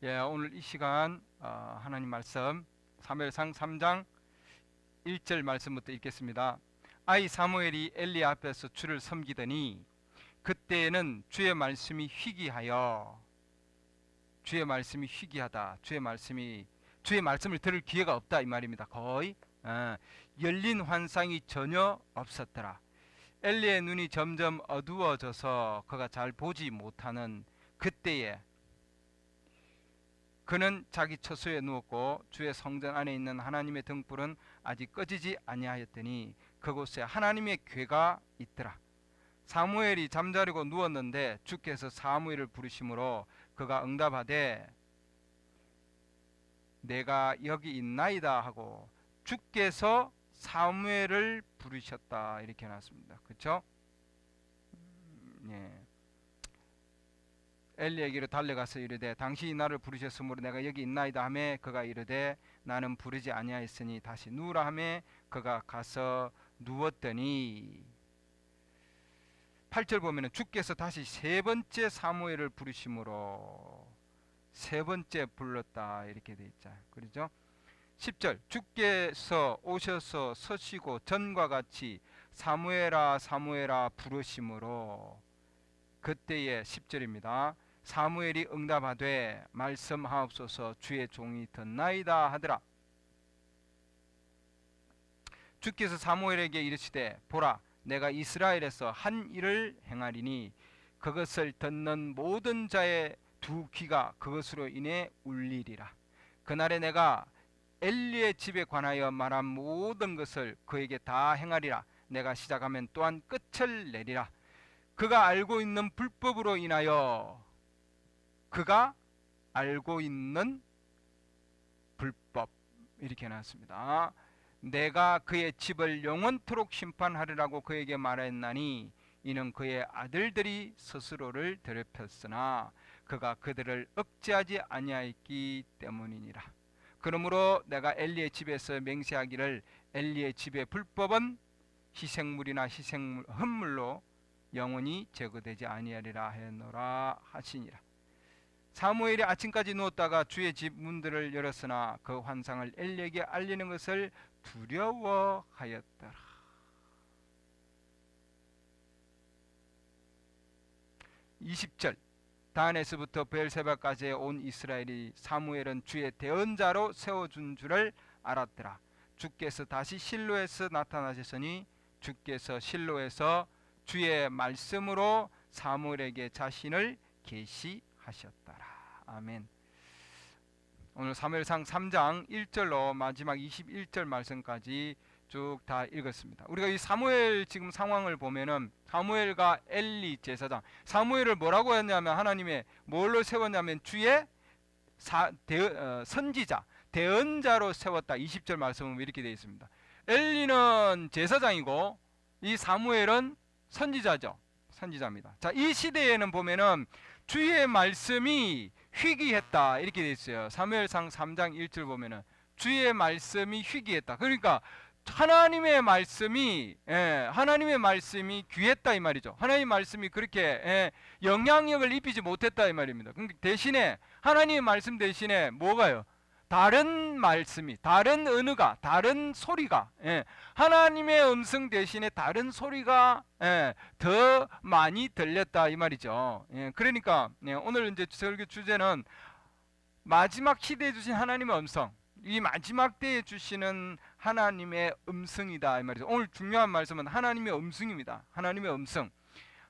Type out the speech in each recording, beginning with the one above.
오늘 이 시간 하나님 말씀 사무엘상 3장 1절 말씀부터 읽겠습니다. 아이 사무엘이 엘리 앞에서 주를 섬기더니 그때에는 주의 말씀이 희귀하여 주의 말씀이 희귀하다. 주의 말씀을 들을 기회가 없다 이 말입니다. 거의 열린 환상이 전혀 없었더라. 엘리의 눈이 점점 어두워져서 그가 잘 보지 못하는 그때에 그는 자기 처소에 누웠고 주의 성전 안에 있는 하나님의 등불은 아직 꺼지지 아니하였더니 그곳에 하나님의 궤가 있더라. 사무엘이 잠자리고 누웠는데 주께서 사무엘을 부르심으로 그가 응답하되 내가 여기 있나이다 하고 주께서 사무엘을 부르셨다 이렇게 해놨습니다. 그렇죠? 엘리에게로 달려가서 이르되 당신이 나를 부르셨으므로 내가 여기 있나이다 하매 그가 이르되 나는 부르지 아니하였으니 다시 누우라 하매 그가 가서 누웠더니 8절 보면은 주께서 다시 세 번째 사무엘을 부르심으로 세 번째 불렀다 이렇게 돼 있죠. 그렇죠? 10절 주께서 오셔서 서시고 전과 같이 사무엘아 사무엘아 부르심으로 그때의 10절입니다. 사무엘이 응답하되 말씀하옵소서 주의 종이 듣나이다 하더라. 주께서 사무엘에게 이르시되 보라 내가 이스라엘에서 한 일을 행하리니 그것을 듣는 모든 자의 두 귀가 그것으로 인해 울리리라. 그날에 내가 엘리의 집에 관하여 말한 모든 것을 그에게 다 행하리라. 내가 시작하면 또한 끝을 내리라. 그가 알고 있는 불법으로 인하여 그가 알고 있는 불법 이렇게 해놨습니다. 내가 그의 집을 영원토록 심판하리라고 그에게 말했나니 이는 그의 아들들이 스스로를 더럽혔으나 그가 그들을 억제하지 아니하였기 때문이니라. 그러므로 내가 엘리의 집에서 맹세하기를 엘리의 집의 불법은 희생물이나 흠물로 영원히 제거되지 아니하리라 하였노라 하시니라. 사무엘이 아침까지 누웠다가 주의 집 문들을 열었으나 그 환상을 엘리에게 알리는 것을 두려워하였더라. 20절 단에서부터 베엘세바까지 온 이스라엘이 사무엘은 주의 대언자로 세워준 줄을 알았더라. 주께서 다시 실로에서 나타나셨으니 주께서 실로에서 주의 말씀으로 사무엘에게 자신을 계시하셨더라. 아멘. 오늘 사무엘상 3장 1절로 마지막 21절 말씀까지 쭉 다 읽었습니다. 우리가 이 사무엘 지금 상황을 보면은 사무엘과 엘리 제사장, 사무엘을 뭐라고 했냐면 하나님의 뭘로 세웠냐면 주의 선지자, 대언자로 세웠다. 20절 말씀은 이렇게 되어 있습니다. 엘리는 제사장이고 이 사무엘은 선지자죠. 선지자입니다. 자, 이 시대에는 보면은 주의 말씀이 희귀했다 이렇게 되어 있어요. 사무엘상 3장 1절 보면은 주의 말씀이 희귀했다. 그러니까 하나님의 말씀이 귀했다 이 말이죠. 하나님의 말씀이 그렇게 영향력을 입히지 못했다 이 말입니다. 그러니까 대신에 하나님의 말씀 대신에 뭐가요? 다른 말씀이, 다른 언어가, 다른 소리가, 하나님의 음성 대신에 다른 소리가 더 많이 들렸다 이 말이죠. 그러니까 오늘 이제 설교 주제는 마지막 시대에 주신 하나님의 음성, 이 마지막 때에 주시는 하나님의 음성이다 이 말이죠. 오늘 중요한 말씀은 하나님의 음성입니다. 하나님의 음성.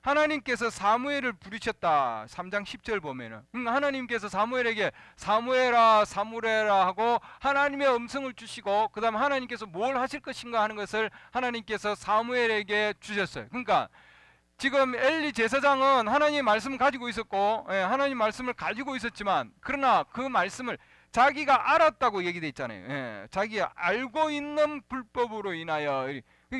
하나님께서 사무엘을 부르셨다. 3장 10절 보면은 하나님께서 사무엘에게 사무엘아 사무엘아 하고 하나님의 음성을 주시고 그 다음에 하나님께서 뭘 하실 것인가 하는 것을 하나님께서 사무엘에게 주셨어요. 그러니까 지금 엘리 제사장은 하나님의 말씀을 가지고 있었고 하나님 말씀을 가지고 있었지만 그러나 그 말씀을 자기가 알았다고 얘기되어 있잖아요. 자기가 알고 있는 불법으로 인하여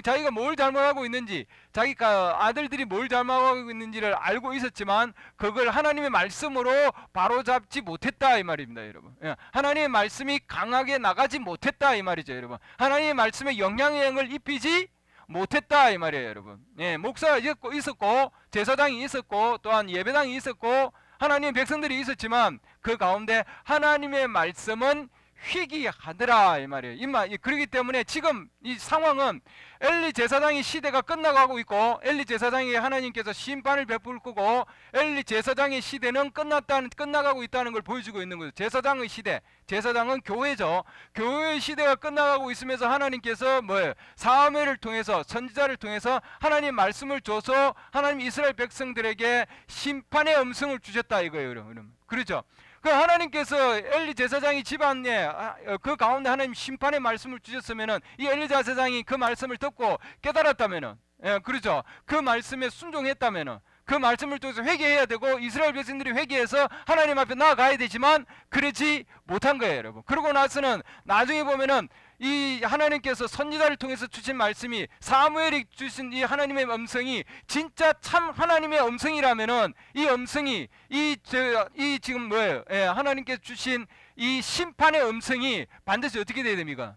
자기가 뭘 잘못하고 있는지 자기가 아들들이 뭘 잘못하고 있는지를 알고 있었지만 그걸 하나님의 말씀으로 바로잡지 못했다 이 말입니다. 여러분, 하나님의 말씀이 강하게 나가지 못했다 이 말이죠. 여러분, 하나님의 말씀에 영향력을 입히지 못했다 이 말이에요. 여러분, 목사가 있었고 제사장이 있었고 또한 예배당이 있었고 하나님의 백성들이 있었지만 그 가운데 하나님의 말씀은 회개하더라 이 말이에요. 그렇기 때문에 지금 이 상황은 엘리 제사장의 시대가 끝나가고 있고, 엘리 제사장이 하나님께서 심판을 베풀 거고, 엘리 제사장의 시대는 끝나가고 있다는 걸 보여주고 있는 거죠. 제사장의 시대, 제사장은 교회죠. 교회의 시대가 끝나가고 있으면서 하나님께서 뭐예요? 사무엘을 통해서, 선지자를 통해서 하나님 말씀을 줘서 하나님 이스라엘 백성들에게 심판의 음성을 주셨다 이거예요. 여러분. 그렇죠? 그 하나님께서 엘리 제사장이 집안에 그 가운데 하나님 심판의 말씀을 주셨으면은, 이 엘리 제사장이 그 말씀을 듣고 깨달았다면은, 그렇죠? 그 말씀에 순종했다면은, 그 말씀을 통해서 회개해야 되고, 이스라엘 백성들이 회개해서 하나님 앞에 나아가야 되지만 그러지 못한 거예요, 여러분. 그러고 나서는 나중에 보면은 이 하나님께서 선지자를 통해서 주신 말씀이, 사무엘이 주신 이 하나님의 음성이 진짜 참 하나님의 음성이라면은, 이 음성이 이 지금 뭐예요? 하나님께서 주신 이 심판의 음성이 반드시 어떻게 돼야 됩니까?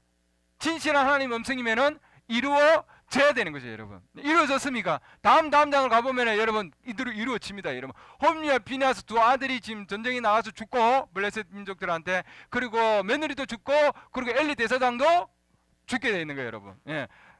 진실한 하나님의 음성이면은 이루어져야 되는 거죠, 여러분. 이루어졌습니까? 다음 장을 가보면은 여러분 이대로 이루어집니다, 여러분. 홈리와 비냐스 두 아들이 지금 전쟁에 나가서 죽고, 블레셋 민족들한테, 그리고 며느리도 죽고, 그리고 엘리 대사장도 죽게 되어 있는 거예요, 여러분.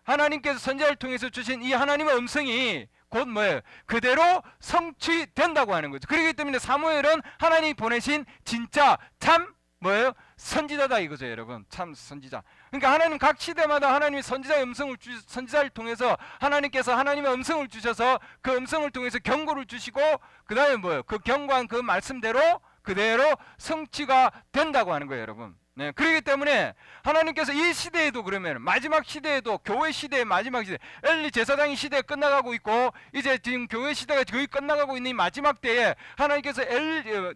하나님께서 선지자를 통해서 주신 이 하나님의 음성이 곧 뭐예요? 그대로 성취된다고 하는 거죠. 그렇기 때문에 사무엘은 하나님이 보내신 진짜 참 뭐예요? 선지자다 이거죠, 여러분. 참 선지자. 그러니까 하나님 각 시대마다 하나님이 선지자의 음성을 선지자를 통해서 하나님께서 하나님의 음성을 주셔서 그 음성을 통해서 경고를 주시고, 그 다음에 뭐예요? 그 경고한 그 말씀대로 그대로 성취가 된다고 하는 거예요, 여러분. 그렇기 때문에 하나님께서 이 시대에도, 그러면 마지막 시대에도, 교회 시대의 마지막 시대, 엘리 제사장의 시대가 끝나가고 있고, 이제 지금 교회 시대가 거의 끝나가고 있는 이 마지막 때에 하나님께서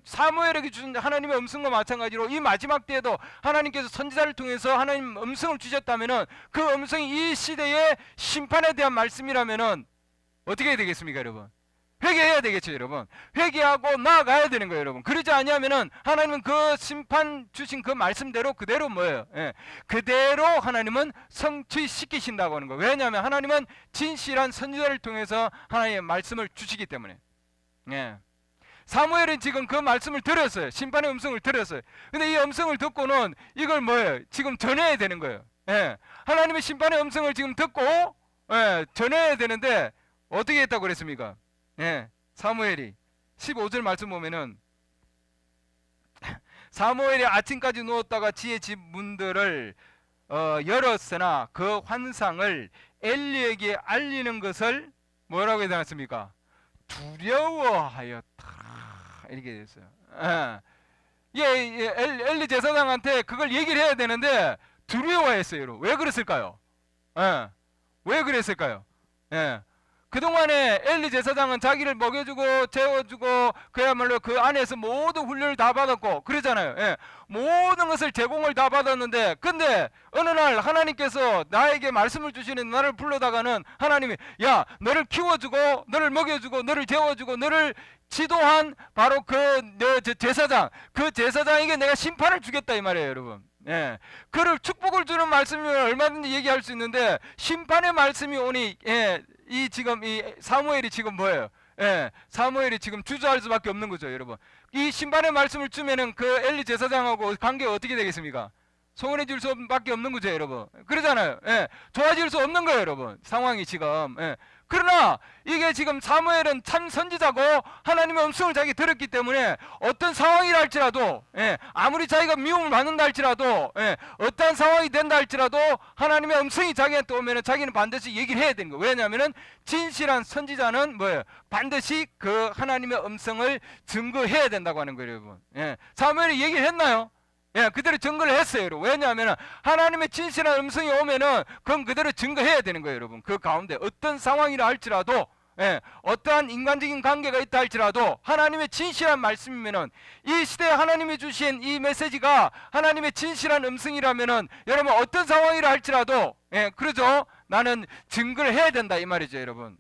사무엘에게 주신 하나님의 음성과 마찬가지로 이 마지막 때에도 하나님께서 선지자를 통해서 하나님 음성을 주셨다면은, 그 음성이 이 시대의 심판에 대한 말씀이라면은 어떻게 해야 되겠습니까, 여러분? 회개해야 되겠죠, 여러분. 회개하고 나아가야 되는 거예요, 여러분. 그러지 않으면은 하나님은 그 심판 주신 그 말씀대로 그대로 뭐예요? 그대로 하나님은 성취시키신다고 하는 거예요. 왜냐하면 하나님은 진실한 선지자를 통해서 하나님의 말씀을 주시기 때문에. 사무엘은 지금 그 말씀을 들었어요. 심판의 음성을 들었어요. 근데 이 음성을 듣고는 이걸 뭐예요? 지금 전해야 되는 거예요. 하나님의 심판의 음성을 지금 듣고 전해야 되는데 어떻게 했다고 그랬습니까? 사무엘이 15절 말씀 보면은, 사무엘이 아침까지 누웠다가 지의 집 문들을 열었으나 그 환상을 엘리에게 알리는 것을 뭐라고 해야 되습니까? 두려워하였다 이렇게 됐어요. 엘리 제사장한테 그걸 얘기를 해야 되는데 두려워했어요. 왜 그랬을까요? 왜 그랬을까요? 그동안에 엘리 제사장은 자기를 먹여주고 재워주고 그야말로 그 안에서 모든 훈련을 다 받았고 그러잖아요. 모든 것을 제공을 다 받았는데, 근데 어느 날 하나님께서 나에게 말씀을 주시는 나를 불러다가는 하나님이, 야, 너를 키워주고 너를 먹여주고 너를 재워주고 너를 지도한 바로 제사장, 그 제사장에게 내가 심판을 주겠다 이 말이에요, 여러분. 그를 축복을 주는 말씀이면 얼마든지 얘기할 수 있는데, 심판의 말씀이 오니 이 사무엘이 지금 뭐예요? 사무엘이 지금 주저할 수밖에 없는 거죠, 여러분. 이 심판의 말씀을 주면은 그 엘리 제사장하고 관계가 어떻게 되겠습니까? 소원해질 수밖에 없는 거죠, 여러분. 그러잖아요. 좋아질 수 없는 거예요, 여러분. 상황이 지금. 그러나 이게 지금 사무엘은 참 선지자고 하나님의 음성을 자기 들었기 때문에 어떤 상황이라 할지라도, 아무리 자기가 미움을 받는다 할지라도, 어떤 상황이 된다 할지라도 하나님의 음성이 자기한테 오면 자기는 반드시 얘기를 해야 되는 거예요. 왜냐하면 진실한 선지자는 뭐예요? 반드시 그 하나님의 음성을 증거해야 된다고 하는 거예요, 여러분. 사무엘이 얘기를 했나요? 그대로 증거를 했어요, 여러분. 왜냐하면 하나님의 진실한 음성이 오면은 그건 그대로 증거해야 되는 거예요, 여러분. 그 가운데 어떤 상황이라 할지라도, 어떠한 인간적인 관계가 있다 할지라도 하나님의 진실한 말씀이면은, 이 시대에 하나님이 주신 이 메시지가 하나님의 진실한 음성이라면은 여러분 어떤 상황이라 할지라도, 그러죠? 나는 증거를 해야 된다 이 말이죠, 여러분.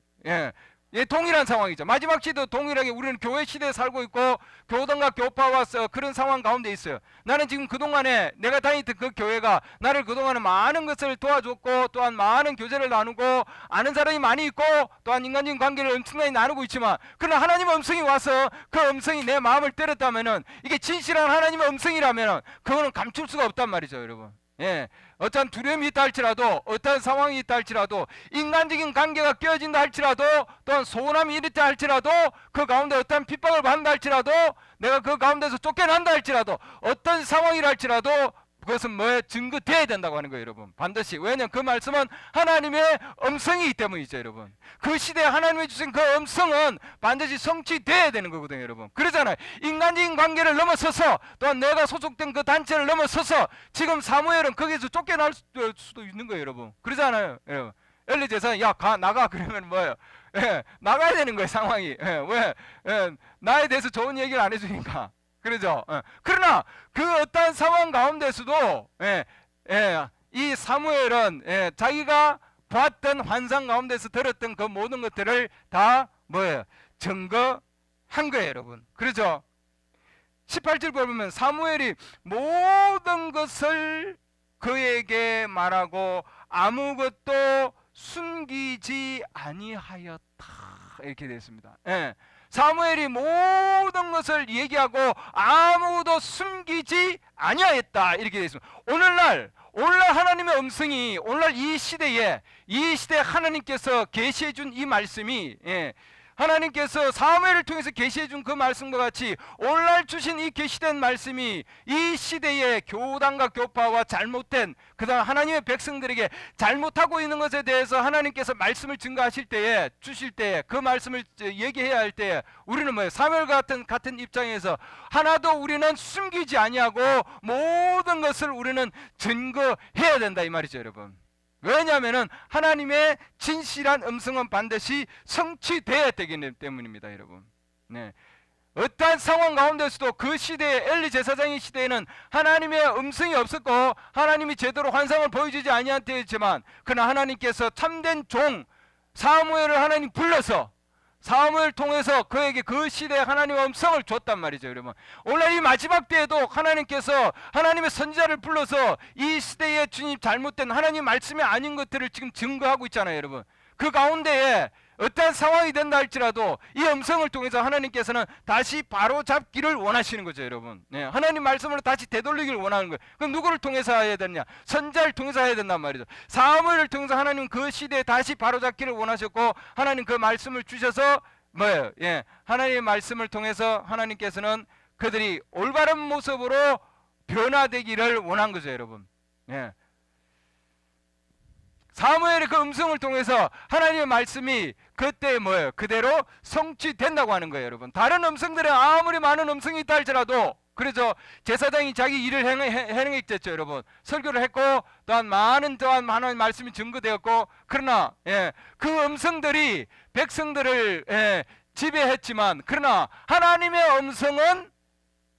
예, 동일한 상황이죠. 마지막 시대도 동일하게 우리는 교회 시대에 살고 있고 교단과 교파와 그런 상황 가운데 있어요. 나는 지금 그동안에 내가 다니던 그 교회가 나를 그동안에 많은 것을 도와줬고 또한 많은 교제를 나누고 아는 사람이 많이 있고 또한 인간적인 관계를 엄청나게 나누고 있지만 그러나 하나님의 음성이 와서 그 음성이 내 마음을 때렸다면은 이게 진실한 하나님의 음성이라면은 그거는 감출 수가 없단 말이죠, 여러분. 예, 어떤 두려움이 있다 할지라도 어떤 상황이 있다 할지라도 인간적인 관계가 깨어진다 할지라도 또한 소원함이 있다 할지라도 그 가운데 어떤 핍박을 받는다 할지라도 내가 그 가운데서 쫓겨난다 할지라도 어떤 상황이라 할지라도 그것은 뭐에 증거돼야 된다고 하는 거예요, 여러분. 반드시. 왜냐하면 그 말씀은 하나님의 음성이기 때문이죠, 여러분. 그 시대에 하나님이 주신 그 음성은 반드시 성취돼야 되는 거거든요, 여러분. 그러잖아요. 인간적인 관계를 넘어서서 또한 내가 소속된 그 단체를 넘어서서 지금 사무엘은 거기서 쫓겨날 수도 있는 거예요, 여러분. 그러잖아요, 여러분. 엘리 제사장 야 나가 그러면 뭐예요? 예, 나가야 되는 거예요, 상황이. 예, 왜? 예, 나에 대해서 좋은 얘기를 안 해주니까. 그러죠. 그러나 그 어떤 상황 가운데서도 이 사무엘은 자기가 봤던 환상 가운데서 들었던 그 모든 것들을 다 뭐예요? 증거한 거예요, 여러분. 그렇죠? 18절 보면 사무엘이 모든 것을 그에게 말하고 아무것도 숨기지 아니하였다. 이렇게 되어 있습니다. 사무엘이 모든 것을 얘기하고 아무도 숨기지 아니하였다. 이렇게 되어 있습니다. 오늘날 하나님의 음성이 오늘날 이 시대에 하나님께서 계시해 준 이 말씀이 하나님께서 사무엘을 통해서 계시해 준 그 말씀과 같이 오늘날 주신 이 계시된 말씀이 이 시대의 교단과 교파와 잘못된 그다음 하나님의 백성들에게 잘못하고 있는 것에 대해서 하나님께서 말씀을 증거하실 때에 주실 때에 그 말씀을 얘기해야 할 때에 우리는 뭐예요? 사무엘 같은 입장에서 하나도 우리는 숨기지 아니하고 모든 것을 우리는 증거해야 된다 이 말이죠, 여러분. 왜냐하면 하나님의 진실한 음성은 반드시 성취되어야 되기 때문입니다, 여러분. 어떠한 상황 가운데서도 그 시대에 엘리 제사장의 시대에는 하나님의 음성이 없었고 하나님이 제대로 환상을 보여주지 아니한테였지만 그러나 하나님께서 참된 종 사무엘을 하나님 불러서 사무엘 통해서 그에게 그 시대에 하나님의 음성을 줬단 말이죠, 여러분. 오늘 이 마지막 때에도 하나님께서 하나님의 선지자를 불러서 이 시대에 주님 잘못된 하나님 말씀이 아닌 것들을 지금 증거하고 있잖아요, 여러분. 그 가운데에 어떠한 상황이 된다 할지라도 이 음성을 통해서 하나님께서는 다시 바로잡기를 원하시는 거죠, 여러분. 하나님 말씀으로 다시 되돌리기를 원하는 거예요. 그럼 누구를 통해서 해야 되냐? 선지자를 통해서 해야 된단 말이죠. 사무엘을 통해서 하나님은 그 시대에 다시 바로잡기를 원하셨고 하나님 그 말씀을 주셔서 뭐예요? 하나님의 말씀을 통해서 하나님께서는 그들이 올바른 모습으로 변화되기를 원한 거죠, 여러분. 사무엘의 그 음성을 통해서 하나님의 말씀이 그때 뭐예요? 그대로 성취된다고 하는 거예요, 여러분. 다른 음성들에 아무리 많은 음성이 있다 할지라도 그래서 제사장이 자기 일을 행했겠죠, 여러분. 설교를 했고 또한 많은 하나님의 말씀이 증거되었고 그러나 그 음성들이 백성들을 지배했지만 그러나 하나님의 음성은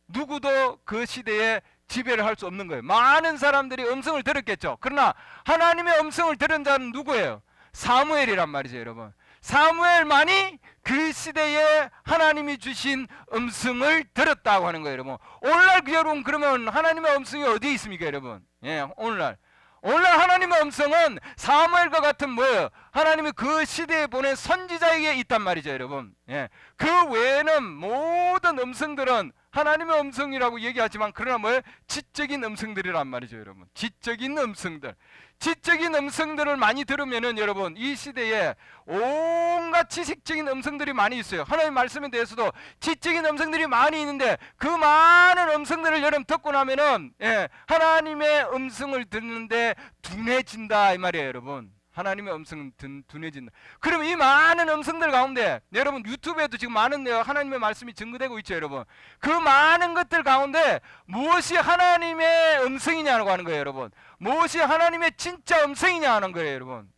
누구도 그 시대에 지배를 할 수 없는 거예요. 많은 사람들이 음성을 들었겠죠. 그러나 하나님의 음성을 들은 자는 누구예요? 사무엘이란 말이죠, 여러분. 사무엘만이 그 시대에 하나님이 주신 음성을 들었다고 하는 거예요, 여러분. 오늘날 여러분 그러면 하나님의 음성이 어디에 있습니까, 여러분? 오늘날 하나님의 음성은 사무엘과 같은 뭐예요? 하나님이 그 시대에 보낸 선지자에게 있단 말이죠, 여러분. 그 외에는 모든 음성들은 하나님의 음성이라고 얘기하지만 그러나 뭐예요? 지적인 음성들이란 말이죠, 여러분. 지적인 음성들을 많이 들으면은 여러분 이 시대에 온갖 지식적인 음성들이 많이 있어요. 하나님의 말씀에 대해서도 지적인 음성들이 많이 있는데 그 많은 음성들을 여러분 듣고 나면은 하나님의 음성을 듣는데 둔해진다 이 말이에요, 여러분. 하나님의 음성은 둔해진다. 그럼 이 많은 음성들 가운데 여러분 유튜브에도 지금 많은 하나님의 말씀이 증거되고 있죠, 여러분. 그 많은 것들 가운데 무엇이 하나님의 음성이냐고 하는 거예요, 여러분. 무엇이 하나님의 진짜 음성이냐 하는 거예요, 여러분.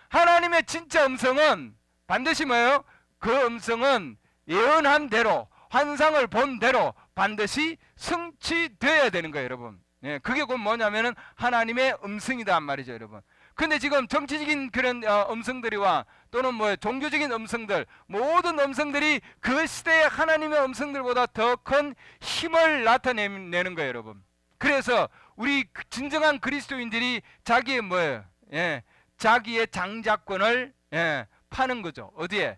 하나님의 진짜 음성은 반드시 뭐예요? 그 음성은 예언한 대로 환상을 본 대로 반드시 성취되어야 되는 거예요, 여러분. 그게 곧 뭐냐면은 하나님의 음성이다 말이죠, 여러분. 근데 지금 정치적인 그런 음성들이와 또는 뭐 종교적인 음성들, 모든 음성들이 그 시대의 하나님의 음성들보다 더 큰 힘을 나타내는 거예요, 여러분. 그래서 우리 진정한 그리스도인들이 자기의 뭐예요? 예, 자기의 장자권을 파는 거죠. 어디에?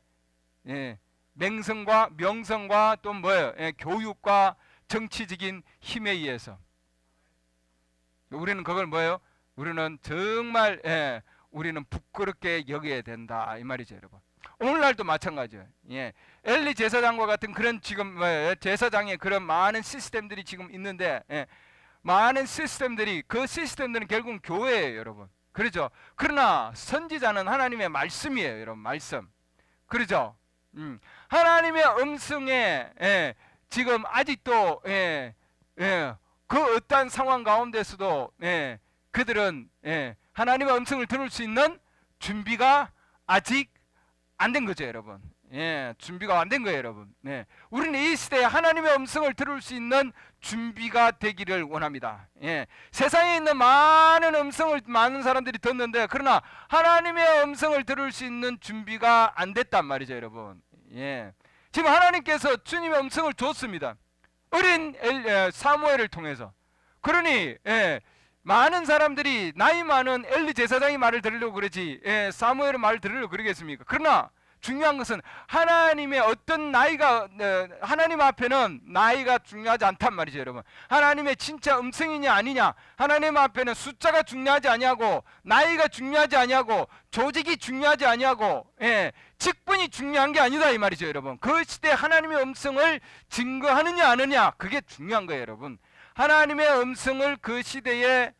예, 맹성과 명성과 또 뭐예요? 교육과 정치적인 힘에 의해서. 우리는 그걸 뭐예요? 우리는 정말 우리는 부끄럽게 여겨야 된다 이 말이죠, 여러분. 오늘날도 마찬가지예요. 엘리 제사장과 같은 그런 지금 제사장의 그런 많은 시스템들이 지금 있는데 많은 시스템들이 그 시스템들은 결국은 교회예요, 여러분. 그렇죠? 그러나 선지자는 하나님의 말씀이에요, 여러분. 말씀. 그렇죠? 하나님의 음성에 지금 아직도 그 어떠한 상황 가운데서도 그들은 하나님의 음성을 들을 수 있는 준비가 아직 안 된 거죠, 여러분. 준비가 안 된 거예요, 여러분. 우리는 이 시대에 하나님의 음성을 들을 수 있는 준비가 되기를 원합니다. 세상에 있는 많은 음성을 많은 사람들이 듣는데 그러나 하나님의 음성을 들을 수 있는 준비가 안 됐단 말이죠, 여러분. 지금 하나님께서 주님의 음성을 줬습니다. 어린 사무엘을 통해서. 그러니 많은 사람들이 나이 많은 엘리 제사장이 말을 들으려고 그러지 사무엘의 말을 들으려고 그러겠습니까? 그러나 중요한 것은 하나님의 어떤 나이가 하나님 앞에는 나이가 중요하지 않단 말이죠, 여러분. 하나님의 진짜 음성이냐 아니냐, 하나님 앞에는 숫자가 중요하지 아니하고 나이가 중요하지 아니하고 조직이 중요하지 아니하고 직분이 중요한 게 아니다 이 말이죠, 여러분. 그 시대 하나님의 음성을 증거하느냐 아느냐 그게 중요한 거예요, 여러분. 하나님의 음성을 그 시대에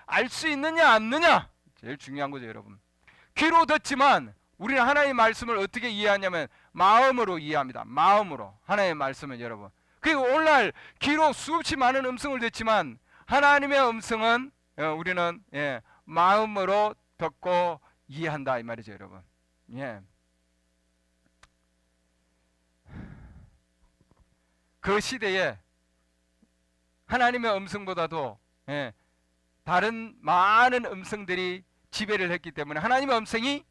알 수 있느냐 없느냐 제일 중요한 거죠, 여러분. 귀로 듣지만 우리는 하나님의 말씀을 어떻게 이해하냐면 마음으로 이해합니다. 마음으로 하나님의 말씀은, 여러분. 그리고 오늘날 귀로 수없이 많은 음성을 듣지만 하나님의 음성은 우리는 마음으로 듣고 이해한다 이 말이죠, 여러분. 그 시대에 하나님의 음성보다도 다른 많은 음성들이 지배를 했기 때문에 하나님의 음성이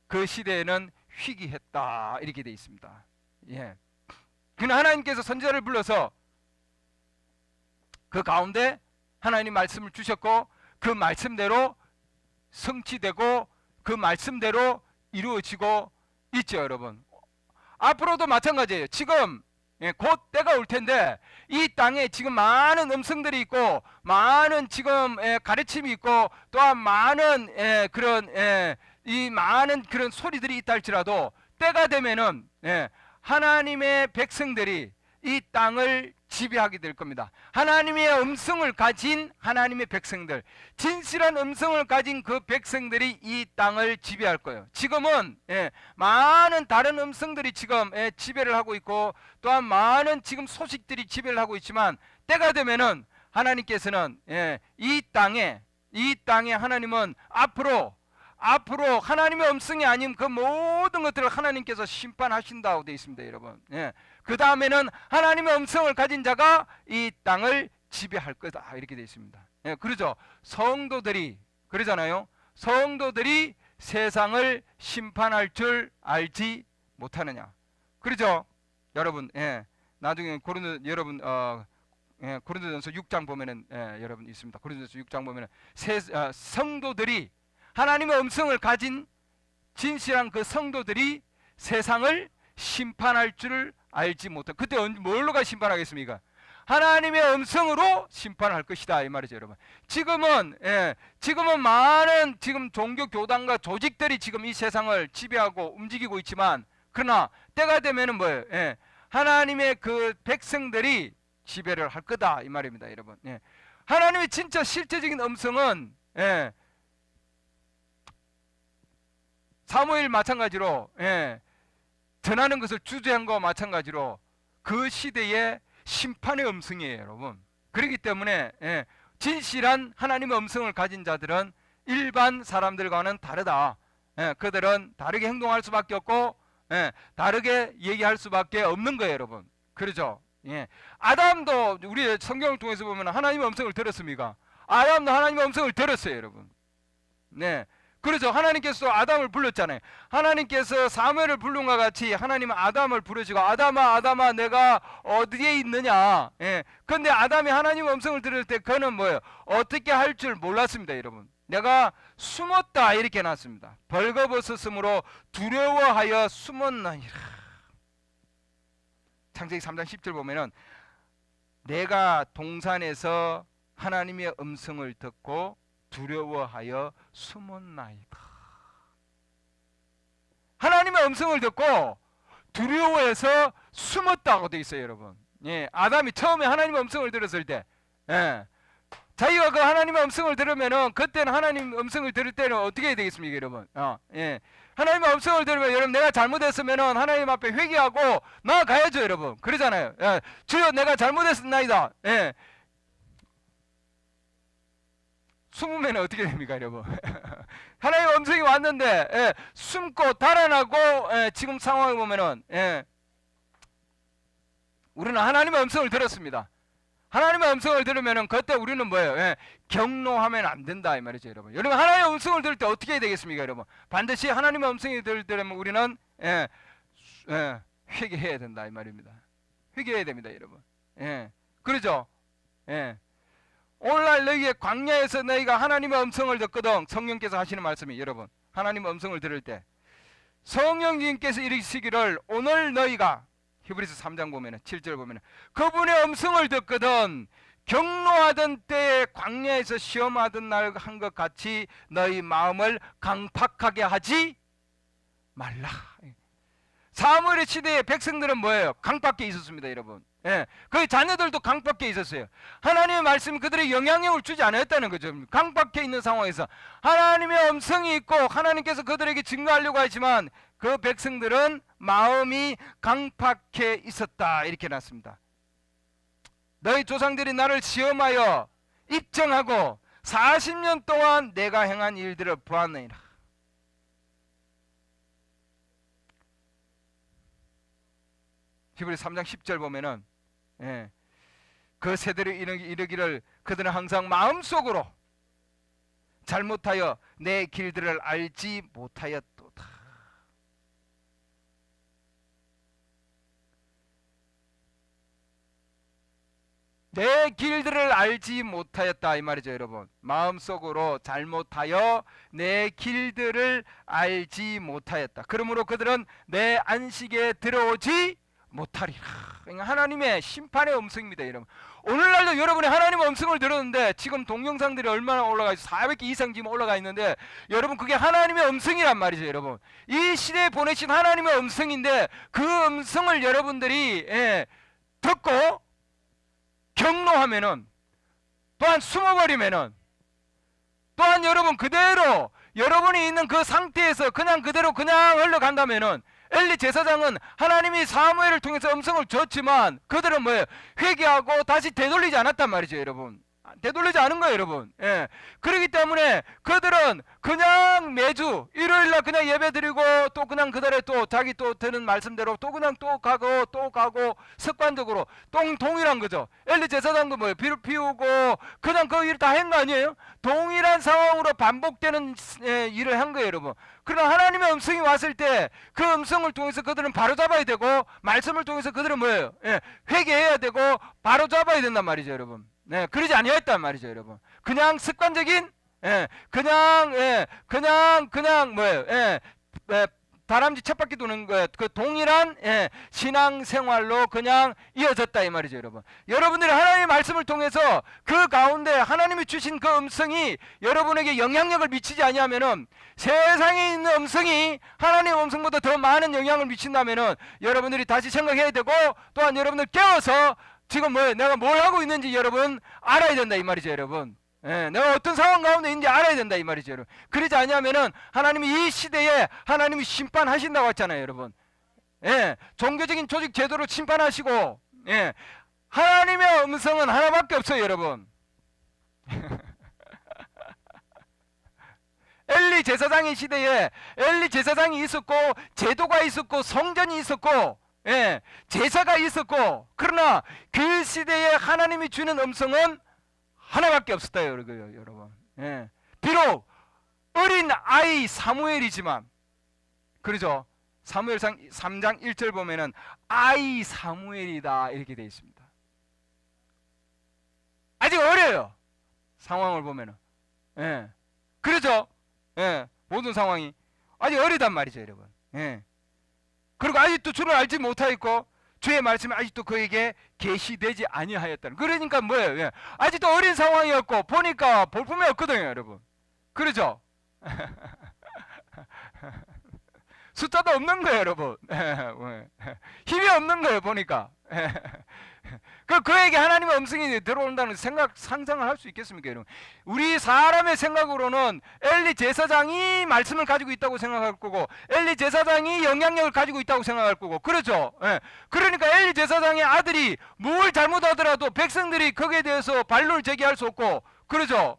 그 시대에는 희귀했다 이렇게 되어 있습니다. 그러나 하나님께서 선지자를 불러서 그 가운데 하나님 말씀을 주셨고 그 말씀대로 성취되고 그 말씀대로 이루어지고 있죠, 여러분. 앞으로도 마찬가지예요. 지금 곧 때가 올 텐데 이 땅에 지금 많은 음성들이 있고 많은 지금 가르침이 있고 또한 많은 그런 이 많은 그런 소리들이 있다 할지라도 때가 되면은 하나님의 백성들이 이 땅을 지배하게 될 겁니다. 하나님의 음성을 가진 하나님의 백성들, 진실한 음성을 가진 그 백성들이 이 땅을 지배할 거예요. 지금은 많은 다른 음성들이 지금 지배를 하고 있고 또한 많은 지금 소식들이 지배를 하고 있지만 때가 되면은 하나님께서는 이 땅에 하나님은 앞으로 하나님의 음성이 아닌 그 모든 것들을 하나님께서 심판하신다고 되어 있습니다, 여러분. 그 다음에는 하나님의 음성을 가진 자가 이 땅을 지배할 거다 이렇게 되어 있습니다. 그러죠. 성도들이 그러잖아요. 성도들이 세상을 심판할 줄 알지 못하느냐. 그러죠, 여러분. 나중에 고린도전서 6장 보면은 여러분 있습니다. 고린도전서 6장 보면은 성도들이 하나님의 음성을 가진 진실한 그 성도들이 세상을 심판할 줄을 알지 못하고 그때 뭘로가 심판하겠습니까? 하나님의 음성으로 심판할 것이다 이 말이죠, 여러분. 지금은 많은 지금 종교 교단과 조직들이 지금 이 세상을 지배하고 움직이고 있지만 그러나 때가 되면은 뭐예요? 하나님의 그 백성들이 지배를 할 거다 이 말입니다, 여러분. 하나님의 진짜 실제적인 음성은 사무엘 마찬가지로 전하는 것을 주재한 것과 마찬가지로 그 시대의 심판의 음성이에요, 여러분. 그렇기 때문에 진실한 하나님의 음성을 가진 자들은 일반 사람들과는 다르다. 그들은 다르게 행동할 수밖에 없고 다르게 얘기할 수밖에 없는 거예요, 여러분. 그렇죠? 아담도 우리 성경을 통해서 보면 하나님의 음성을 들었습니까? 아담도 하나님의 음성을 들었어요, 여러분. 네. 그래서 하나님께서 아담을 불렀잖아요. 하나님께서 사무엘을 부른 것 같이 하나님은 아담을 부르시고 아담아 아담아 내가 어디에 있느냐. 예. 근데 아담이 하나님 음성을 들을 때 그는 뭐예요? 어떻게 할 줄 몰랐습니다, 여러분. 내가 숨었다 이렇게 해놨습니다. 벌거벗었으므로 두려워하여 숨었나이라. 창세기 3장 10절 보면은 내가 동산에서 하나님의 음성을 듣고 두려워하여 숨었나이다. 하나님의 음성을 듣고 두려워해서 숨었다고 되어 있어요, 여러분. 예, 아담이 처음에 하나님의 음성을 들었을 때, 예, 자기가 그 하나님의 음성을 들으면은 그때는 하나님 음성을 들을 때는 어떻게 해야 되겠습니까, 여러분? 예, 하나님의 음성을 들으면 여러분 내가 잘못했으면은 하나님 앞에 회개하고 나아가야죠, 여러분. 그러잖아요. 예, 주여 내가 잘못했습니다. 예. 숨으면 어떻게 됩니까, 여러분? 하나님의 음성이 왔는데 예, 숨고 달아나고 예, 지금 상황을 보면은 예, 우리는 하나님의 음성을 들었습니다. 하나님의 음성을 들으면은 그때 우리는 뭐예요? 예, 경노하면 안 된다 이 말이죠, 여러분. 여러분 하나님의 음성을 들을 때 어떻게 해야 되겠습니까, 여러분? 반드시 하나님의 음성이 들으면 우리는 예, 회개해야 된다 이 말입니다. 회개해야 됩니다, 여러분. 예, 그러죠? 예. 오늘날 너희의 광야에서 너희가 하나님의 음성을 듣거든. 성령께서 하시는 말씀이 여러분 하나님의 음성을 들을 때 성령님께서 이르시기를 오늘 너희가 히브리서 3장 보면은 7절 보면은 그분의 음성을 듣거든 경노하던 때에 광야에서 시험하던 날 한 것 같이 너희 마음을 강팍하게 하지 말라. 사무엘의 시대의 백성들은 뭐예요? 강 밖에 있었습니다, 여러분. 예, 그 자녀들도 강 밖에 있었어요. 하나님의 말씀이 그들의 영향력을 주지 않았다는 거죠. 강 밖에 있는 상황에서 하나님의 음성이 있고 하나님께서 그들에게 증거하려고 하지만 그 백성들은 마음이 강팍해 있었다 이렇게 놨습니다. 너희 조상들이 나를 시험하여 입증하고 40년 동안 내가 행한 일들을 보았느니라. 히브리 3장 10절 보면은 예, 그 세대를 이르기를 그들은 항상 마음속으로 잘못하여 내 길들을 알지 못하였도다. 내 길들을 알지 못하였다 이 말이죠, 여러분. 마음속으로 잘못하여 내 길들을 알지 못하였다. 그러므로 그들은 내 안식에 들어오지 못하리라. 그러니까 하나님의 심판의 음성입니다, 여러분. 오늘날도 여러분이 하나님의 음성을 들었는데 지금 동영상들이 얼마나 올라가 있어? 400개 이상 지금 올라가 있는데 여러분 그게 하나님의 음성이란 말이죠, 여러분. 이 시대에 보내신 하나님의 음성인데 그 음성을 여러분들이 듣고 경노하면은 또한 숨어버리면은 또한 여러분 그대로 여러분이 있는 그 상태에서 그냥 그대로 그냥 흘러간다면은 엘리 제사장은 하나님이 사무엘을 통해서 음성을 줬지만 그들은 뭐예요? 회개하고 다시 되돌리지 않았단 말이죠, 여러분. 되돌리지 않은 거예요, 여러분. 예. 그렇기 때문에 그들은 그냥 매주 일요일날 그냥 예배 드리고 또 그냥 그달에 또 자기 또 드는 말씀대로 또 그냥 또 가고 습관적으로 동일한 거죠. 엘리 제사장도 뭐예요? 비를 피우고 그냥 그 일 다 한 거 아니에요? 동일한 상황으로 반복되는 일을 한 거예요, 여러분. 그러나 하나님의 음성이 왔을 때 그 음성을 통해서 그들은 바로잡아야 되고 말씀을 통해서 그들은 뭐예요? 회개해야 되고 바로잡아야 된단 말이죠, 여러분. 네, 그러지 아니었단 말이죠, 여러분. 그냥 습관적인, 그냥 뭐예요? 다람쥐 쳇바퀴 도는 것, 그 동일한 신앙생활로 그냥 이어졌다 이 말이죠, 여러분. 여러분들이 하나님의 말씀을 통해서 그 가운데 하나님이 주신 그 음성이 여러분에게 영향력을 미치지 아니하면은 세상에 있는 음성이 하나님의 음성보다 더 많은 영향을 미친다면은 여러분들이 다시 생각해야 되고 또한 여러분들 깨워서 지금 내가 뭘 하고 있는지 여러분 알아야 된다 이 말이죠, 여러분. 내가 어떤 상황 가운데 있는지 알아야 된다 이 말이죠, 여러분. 그러지 않으면은 하나님이 이 시대에 하나님이 심판하신다고 했잖아요, 여러분. 종교적인 조직 제도로 심판하시고 하나님의 음성은 하나밖에 없어요, 여러분. 엘리 제사장의 시대에 엘리 제사장이 있었고 제도가 있었고 성전이 있었고 제사가 있었고 그러나 그 시대에 하나님이 주는 음성은 하나밖에 없었다, 여러분. 비록 어린 아이 사무엘이지만, 그러죠? 사무엘상 3장 1절 보면은 아이 사무엘이다 이렇게 되어 있습니다. 아직 어려요. 상황을 보면은. 예. 그러죠? 예. 모든 상황이 아직 어리단 말이죠, 여러분. 예. 그리고 아직도 주를 알지 못하였고 주의 말씀이 아직도 그에게 계시되지 아니하였다는. 그러니까 뭐예요? 예. 아직도 어린 상황이었고 보니까 볼품이 없거든요, 여러분. 그러죠? 숫자도 없는 거예요, 여러분. 힘이 없는 거예요, 보니까. 그에게 하나님의 음성이 들어온다는 상상을 할 수 있겠습니까, 여러분? 우리 사람의 생각으로는 엘리 제사장이 말씀을 가지고 있다고 생각할 거고, 엘리 제사장이 영향력을 가지고 있다고 생각할 거고, 그렇죠? 그러니까 엘리 제사장의 아들이 뭘 잘못하더라도 백성들이 거기에 대해서 반론을 제기할 수 없고, 그러죠?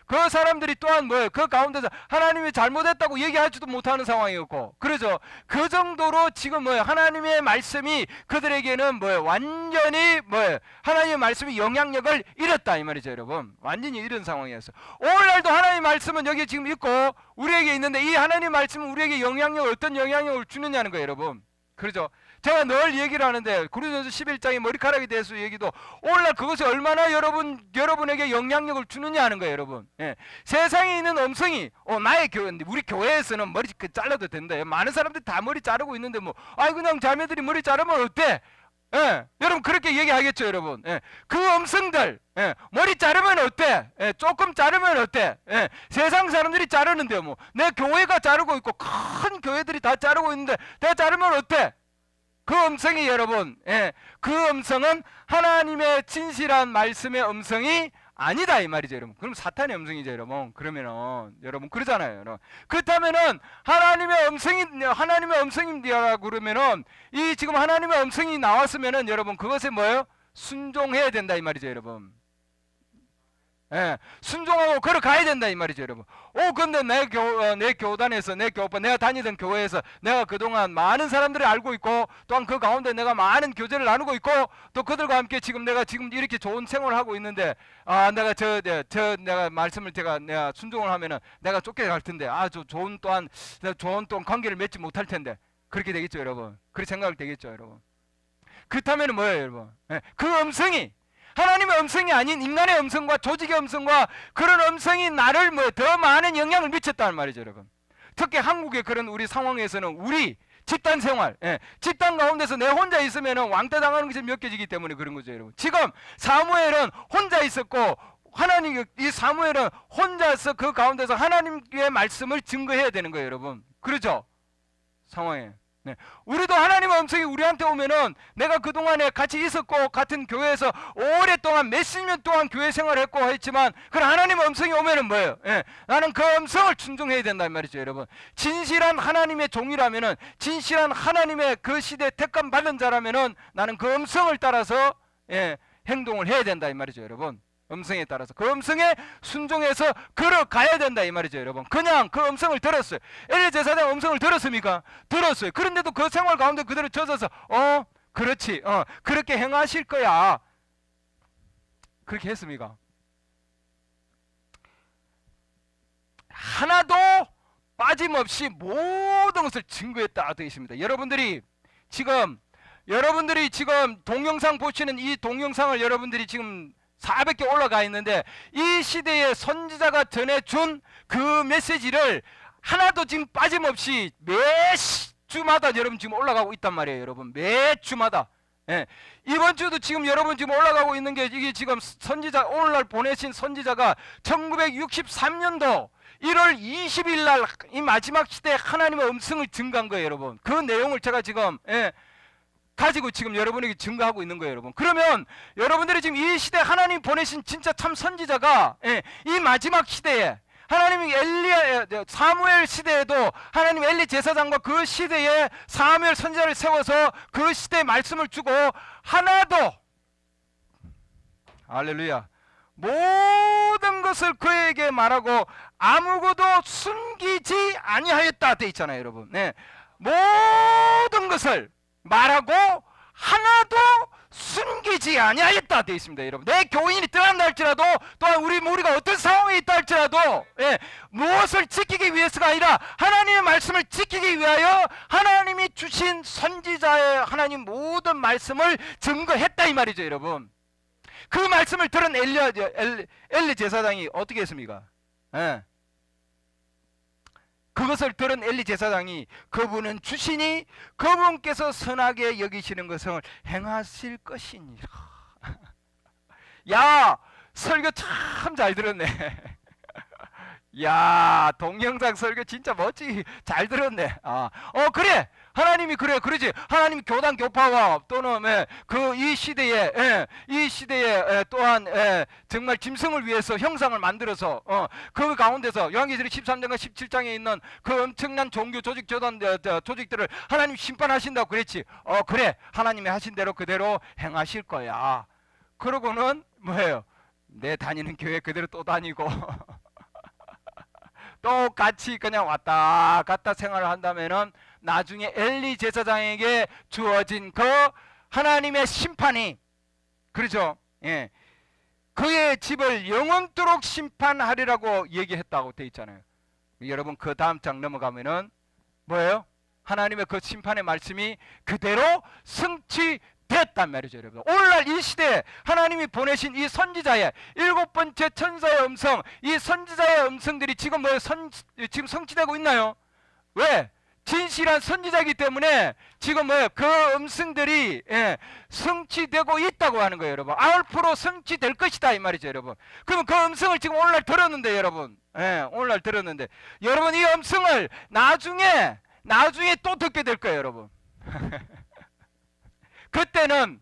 그 사람들이 또한 뭐예요? 그 가운데서 하나님이 잘못했다고 얘기하지도 못하는 상황이었고, 그러죠? 그 정도로 지금 뭐예요? 하나님의 말씀이 그들에게는 뭐예요? 완전히 뭐예요? 하나님의 말씀이 영향력을 잃었다 이 말이죠, 여러분. 완전히 잃은 상황이었어요. 오늘날도 하나님의 말씀은 여기 지금 있고 우리에게 있는데, 이 하나님의 말씀은 우리에게 영향력을, 어떤 영향력을 주느냐는 거예요, 여러분. 그러죠? 제가 늘 얘기를 하는데 고린도전서 11장의 머리카락에 대해서 얘기도 오늘날 그것이 얼마나 여러분에게 영향력을 주느냐 하는 거예요, 여러분. 세상에 있는 음성이 나의 교회, 우리 교회에서는 머리 잘라도 된다. 많은 사람들이 다 머리 자르고 있는데 뭐 그냥 자매들이 머리 자르면 어때? 여러분 그렇게 얘기하겠죠, 여러분. 그 음성들, 머리 자르면 어때? 조금 자르면 어때? 세상 사람들이 자르는데 뭐 내 교회가 자르고 있고 큰 교회들이 다 자르고 있는데 내가 자르면 어때? 그 음성이 여러분, 그 음성은 하나님의 진실한 말씀의 음성이 아니다 이 말이죠, 여러분. 그럼 사탄의 음성이죠, 여러분. 그러면은 여러분 그러잖아요, 여러분. 그렇다면은 하나님의 음성이라고 그러면은 이 지금 하나님의 음성이 나왔으면은 여러분 그것에 뭐예요? 순종해야 된다 이 말이죠, 여러분. 순종하고 걸어가야 된다 이 말이죠, 여러분. 근데 내 교단에서, 내 교파, 내가 다니던 교회에서 내가 그동안 많은 사람들이 알고 있고, 또한 그 가운데 내가 많은 교제를 나누고 있고, 또 그들과 함께 내가 지금 이렇게 좋은 생활을 하고 있는데, 내가 내가 말씀을 내가 순종을 하면은 내가 쫓겨갈 텐데, 좋은 또한 관계를 맺지 못할 텐데, 그렇게 되겠죠, 여러분. 그렇게 생각이 되겠죠, 여러분. 그렇다면 뭐예요, 여러분? 그 음성이 하나님의 음성이 아닌 인간의 음성과 조직의 음성과 그런 음성이 나를 더 많은 영향을 미쳤다는 말이죠, 여러분. 특히 한국의 그런 우리 상황에서는 우리 집단 생활, 집단 가운데서 내 혼자 있으면 왕따 당하는 것이 느껴지기 때문에 그런 거죠, 여러분. 지금 사무엘은 혼자 있었고, 이 사무엘은 혼자서 그 가운데서 하나님의 말씀을 증거해야 되는 거예요, 여러분. 그렇죠? 상황에. 우리도 하나님의 음성이 우리한테 오면은, 내가 그동안에 같이 있었고 같은 교회에서 오랫동안 몇십 년 동안 교회 생활을 했고 했지만, 그런 하나님의 음성이 오면은 뭐예요? 나는 그 음성을 순종해야 된단 말이죠, 여러분. 진실한 하나님의 종이라면은, 진실한 하나님의 그 시대에 택감 받은 자라면은 나는 그 음성을 따라서 행동을 해야 된다 이 말이죠, 여러분. 음성에 따라서 그 음성에 순종해서 걸어가야 된다 이 말이죠, 여러분. 그냥 그 음성을 들었어요. 엘리 제사장 음성을 들었습니까? 들었어요. 그런데도 그 생활 가운데 그대로 젖어서 그렇지, 그렇게 행하실 거야, 그렇게 했습니까? 하나도 빠짐없이 모든 것을 증거했다 되어 있습니다. 여러분들이 지금 동영상 보시는 이 동영상을 여러분들이 지금 400개 올라가 있는데, 이 시대의 선지자가 전해준 그 메시지를 하나도 지금 빠짐없이 매주마다 여러분 지금 올라가고 있단 말이에요, 여러분. 매주마다. 이번 주도 지금 여러분 지금 올라가고 있는 게, 이게 지금 오늘날 보내신 선지자가 1963년도 1월 20일 날 이 마지막 시대에 하나님의 음성을 증거한 거예요, 여러분. 그 내용을 제가 지금 가지고 지금 여러분에게 증거하고 있는 거예요, 여러분. 그러면 여러분들이 지금 이 시대 하나님 보내신 진짜 참 선지자가 이 마지막 시대에, 하나님이 사무엘 시대에도 하나님 엘리 제사장과 그 시대에 사무엘 선지자를 세워서 그 시대의 말씀을 주고, 하나도, 할렐루야, 모든 것을 그에게 말하고 아무것도 숨기지 아니하였다 돼 있잖아요, 여러분. 모든 것을 말하고 하나도 숨기지 아니하였다. 지키겠다 되어 있습니다. 여러분, 내 교인이 떠난다 할지라도, 또한 우리가 어떤 상황에 있다 할지라도, 예, 무엇을 지키기 위해서가 아니라 하나님의 말씀을 지키기 위하여 하나님이 주신 선지자의 하나님 모든 말씀을 증거했다 이 말이죠. 여러분, 그 말씀을 들은 엘리 제사장이 어떻게 했습니까? 예. 그것을 들은 엘리 제사장이 그분은 주시니 그분께서 선하게 여기시는 것을 행하실 것이니라. 야, 설교 참 잘 들었네. 야, 동영상 설교 진짜 멋지게 잘 들었네. 그래, 하나님이 그러지. 하나님이 교단 교파와 또는 이 시대에 또한 정말 짐승을 위해서 형상을 만들어서 그 가운데서 요한계시록 13장과 17장에 있는 그 엄청난 종교 조직 교단 조직들을 하나님 심판하신다고 그랬지. 그래, 하나님이 하신 대로 그대로 행하실 거야. 그러고는 뭐예요? 내 다니는 교회 그대로 또 다니고 똑같이 그냥 왔다 갔다 생활을 한다면은 나중에 엘리 제사장에게 주어진 그 하나님의 심판이, 그렇죠? 예, 그의 집을 영원토록 심판하리라고 얘기했다고 돼 있잖아요. 여러분, 그 다음 장 넘어가면은 뭐예요? 하나님의 그 심판의 말씀이 그대로 성취됐단 말이죠. 여러분, 오늘날 이 시대에 하나님이 보내신 이 선지자의 7번째 천사의 음성, 이 선지자의 음성들이 지금 지금 성취되고 있나요? 왜? 진실한 선지자이기 때문에 지금 그 음성들이 성취되고 있다고 하는 거예요. 여러분, 앞으로 성취될 것이다 이 말이죠. 여러분, 그러면 그 음성을 지금 오늘날 들었는데, 여러분, 오늘날 들었는데, 여러분, 이 음성을 나중에 또 듣게 될 거예요. 여러분. 그때는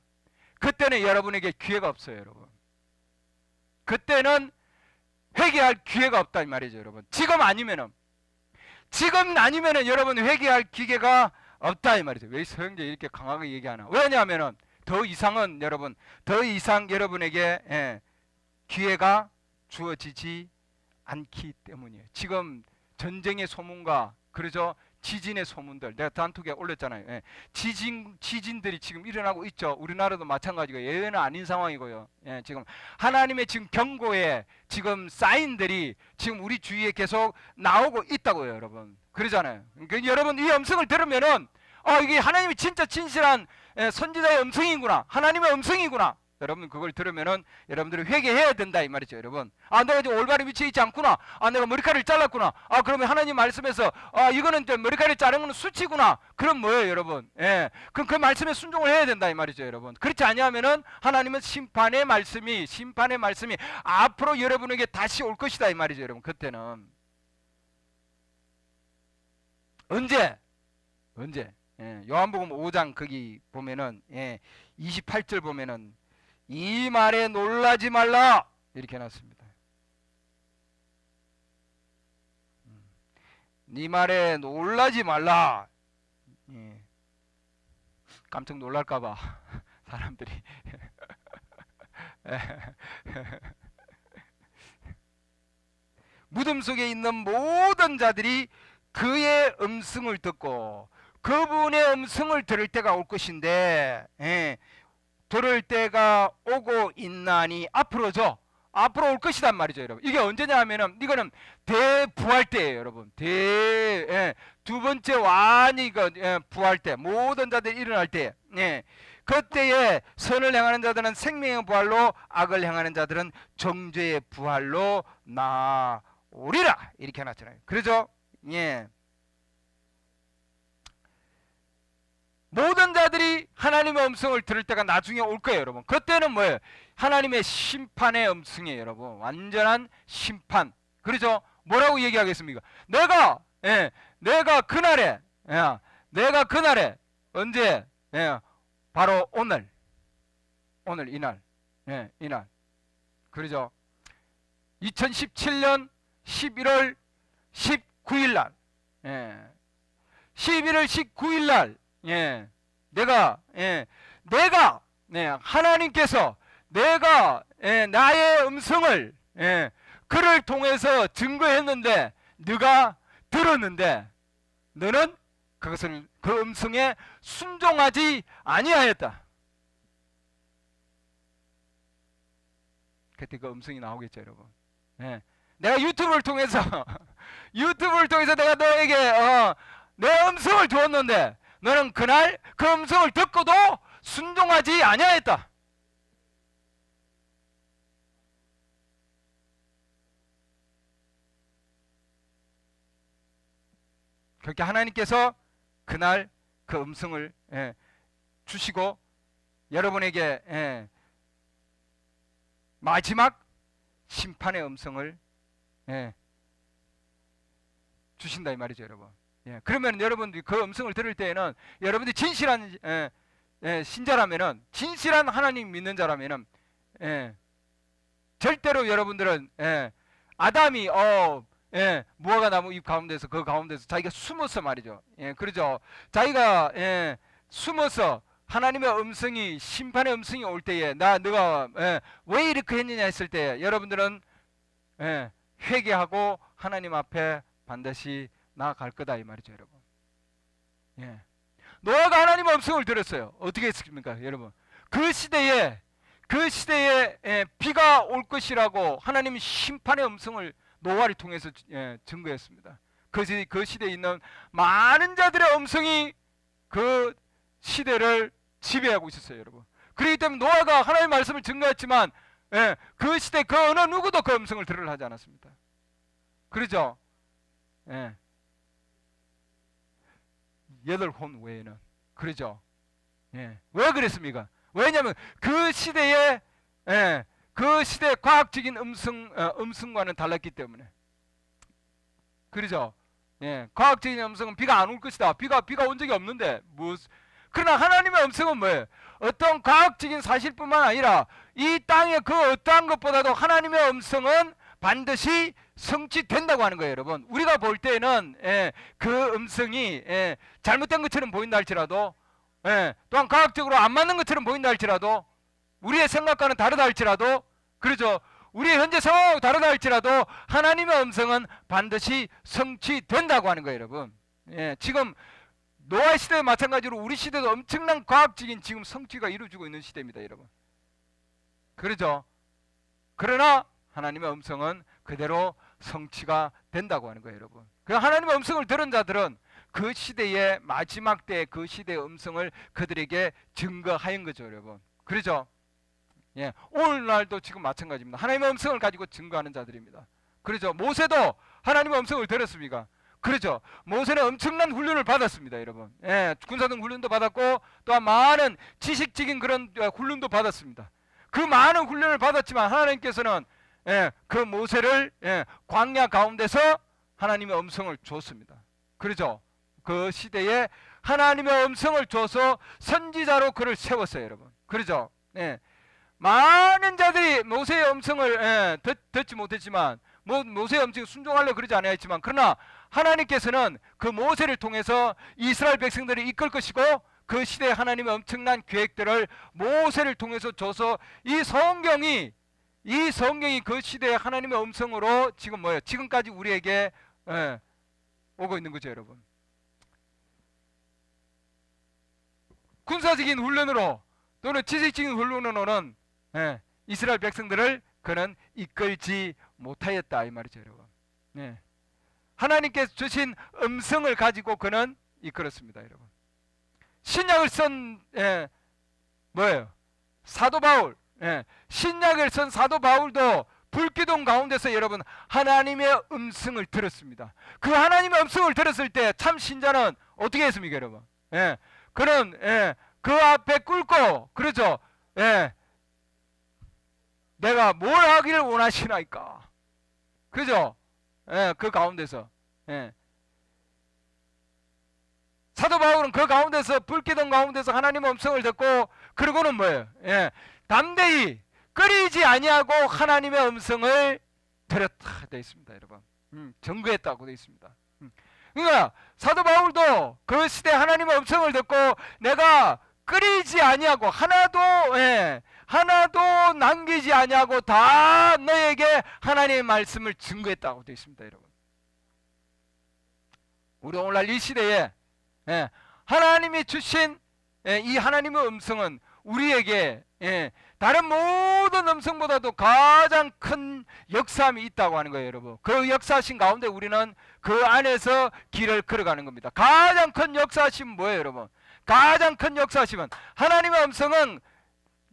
여러분에게 기회가 없어요. 여러분, 그때는 회개할 기회가 없다 이 말이죠. 여러분, 지금 아니면은 여러분 회개할 기회가 없다 이 말이죠. 왜 서영재 이렇게 강하게 얘기하나? 왜냐하면은 더 이상 여러분에게 기회가 주어지지 않기 때문이에요. 지금 전쟁의 소문과, 그러죠, 지진의 소문들 내가 단톡에 올렸잖아요. 지진들이 지금 일어나고 있죠. 우리나라도 마찬가지고 예외는 아닌 상황이고요. 지금 하나님의 지금 경고의 지금 사인들이 지금 우리 주위에 계속 나오고 있다고요, 여러분. 그러잖아요. 그러니까 여러분, 이 음성을 들으면은 이게 하나님이 진짜 진실한 선지자의 음성이구나, 하나님의 음성이구나. 여러분, 그걸 들으면은 여러분들이 회개해야 된다 이 말이죠. 여러분, 내가 지금 올바른 위치에 있지 않구나, 내가 머리카락을 잘랐구나, 그러면 하나님 말씀에서 이거는 머리카락을 자른 건 수치구나. 그럼 뭐예요, 여러분? 그럼 그 말씀에 순종을 해야 된다 이 말이죠. 여러분, 그렇지 아니하면은 하나님은 심판의 말씀이 앞으로 여러분에게 다시 올 것이다 이 말이죠. 여러분, 그때는 언제? 요한복음 5장 거기 보면은 28절 보면은 이 말에 놀라지 말라 이렇게 해놨습니다. 이 말에 놀라지 말라. 깜짝 놀랄까봐 사람들이 무덤 속에 있는 모든 자들이 그의 음성을 듣고 그분의 음성을 들을 때가 올 것인데, 들을 때가 오고 있나니 앞으로 올 것이단 말이죠. 여러분, 이게 언제냐 하면은 이거는 대부활 때예요. 여러분, 두 번째 완이 부활 때, 모든 자들이 일어날 때, 그때에 선을 행하는 자들은 생명의 부활로, 악을 행하는 자들은 정죄의 부활로 나오리라 이렇게 해놨잖아요. 그러죠? 모든 자들이 하나님의 음성을 들을 때가 나중에 올 거예요. 여러분, 그때는 뭐예요? 하나님의 심판의 음성이에요. 여러분, 완전한 심판. 그렇죠? 뭐라고 얘기하겠습니까? 내가 그날에 언제? 바로 오늘 이날, 이날. 그렇죠? 2017년 11월 19일 날, 11월 19일 날, 내가 하나님께서 나의 음성을 그를 통해서 증거했는데 네가 들었는데 너는 그 음성에 순종하지 아니하였다. 그때 그 음성이 나오겠죠, 여러분. 예. 내가 유튜브를 통해서 유튜브를 통해서 내가 너에게 내 음성을 주었는데 너는 그날 그 음성을 듣고도 순종하지 아니하였다. 그렇게 하나님께서 그날 그 음성을 주시고 여러분에게 마지막 심판의 음성을 주신다 이 말이죠, 여러분. 그러면 여러분들이 그 음성을 들을 때에는 여러분들이 진실한 신자라면은, 진실한 하나님 믿는 자라면은 절대로 여러분들은 아담이 무화과 나무 잎 가운데서 그 가운데서 자기가 숨어서 말이죠. 그러죠. 자기가 숨어서 하나님의 음성이, 심판의 음성이 올 때에 너가 왜 이렇게 했느냐 했을 때 여러분들은 회개하고 하나님 앞에 반드시 나아갈 거다 이 말이죠, 여러분. 노아가 하나님의 음성을 들었어요. 어떻게 했습니까, 여러분? 그 시대에 비가 올 것이라고 하나님이 심판의 음성을 노아를 통해서 증거했습니다. 그 시대에 있는 많은 자들의 음성이 그 시대를 지배하고 있었어요, 여러분. 그렇기 때문에 노아가 하나님의 말씀을 증거했지만 그 시대 그 어느 누구도 그 음성을 들으려 하지 않았습니다. 그러죠? 여덟 혼 외에는. 그러죠? 왜 그랬습니까? 왜냐하면 그 시대의 과학적인 음성과는 달랐기 때문에. 그러죠? 과학적인 음성은 비가 안 올 것이다. 비가 온 적이 없는데 그러나 하나님의 음성은 뭐예요? 어떤 과학적인 사실뿐만 아니라 이 땅의 그 어떠한 것보다도 하나님의 음성은 반드시 성취된다고 하는 거예요, 여러분. 우리가 볼 때는 그 음성이 잘못된 것처럼 보인다 할지라도, 또한 과학적으로 안 맞는 것처럼 보인다 할지라도, 우리의 생각과는 다르다 할지라도, 그렇죠? 우리의 현재 상황하고 다르다 할지라도 하나님의 음성은 반드시 성취된다고 하는 거예요, 여러분. 지금 노아 시대와 마찬가지로 우리 시대도 엄청난 과학적인 지금 성취가 이루어지고 있는 시대입니다, 여러분. 그렇죠? 그러나 하나님의 음성은 그대로 성취가 된다고 하는 거예요, 여러분. 그 하나님의 음성을 들은 자들은 그 시대의 마지막 때 그 시대의 음성을 그들에게 증거하인 거죠, 여러분. 그렇죠? 오늘날도 지금 마찬가지입니다. 하나님의 음성을 가지고 증거하는 자들입니다. 그렇죠? 모세도 하나님의 음성을 들었습니까? 그렇죠? 모세는 엄청난 훈련을 받았습니다, 여러분. 군사등 훈련도 받았고 또한 많은 지식적인 그런 훈련도 받았습니다. 그 많은 훈련을 받았지만 하나님께서는 그 모세를 광야 가운데서 하나님의 음성을 줬습니다. 그렇죠? 그 시대에 하나님의 음성을 줘서 선지자로 그를 세웠어요, 여러분. 그렇죠? 많은 자들이 모세의 음성을 듣지 못했지만 모세의 음성에 순종하려고 그러지 않았지만 그러나 하나님께서는 그 모세를 통해서 이스라엘 백성들을 이끌 것이고 그 시대에 하나님의 엄청난 계획들을 모세를 통해서 줘서 이 성경이 그 시대의 하나님의 음성으로 지금 뭐예요? 지금까지 우리에게 오고 있는 거죠, 여러분. 군사적인 훈련으로 또는 지식적인 훈련으로는 이스라엘 백성들을 그는 이끌지 못하였다 이 말이죠, 여러분. 하나님께서 주신 음성을 가지고 그는 이끌었습니다, 여러분. 신약을 쓴 뭐예요? 사도 바울. 신약을 쓴 사도 바울도 불기둥 가운데서 여러분 하나님의 음성을 들었습니다. 그 하나님의 음성을 들었을 때 참 신자는 어떻게 했습니까, 여러분? 그는 그 앞에 꿇고 그렇죠? 내가 뭘 하기를 원하시나이까? 그죠? 그 가운데서 사도 바울은 그 가운데서 불기둥 가운데서 하나님의 음성을 듣고 그러고는 뭐예요? 담대히 끊이지 아니하고 하나님의 음성을 들었다 되어 있습니다, 여러분. 증거했다고 되어 있습니다. 그러니까 사도 바울도 그 시대 하나님의 음성을 듣고 내가 끊이지 아니하고 하나도 남기지 아니하고 다 너에게 하나님의 말씀을 증거했다고 되어 있습니다, 여러분. 우리 오늘날 이 시대에 하나님이 주신 이 하나님의 음성은 우리에게 다른 모든 음성보다도 가장 큰 역사함이 있다고 하는 거예요, 여러분. 그 역사심 가운데 우리는 그 안에서 길을 걸어가는 겁니다. 가장 큰 역사심은 뭐예요, 여러분? 가장 큰 역사심은 하나님의 음성은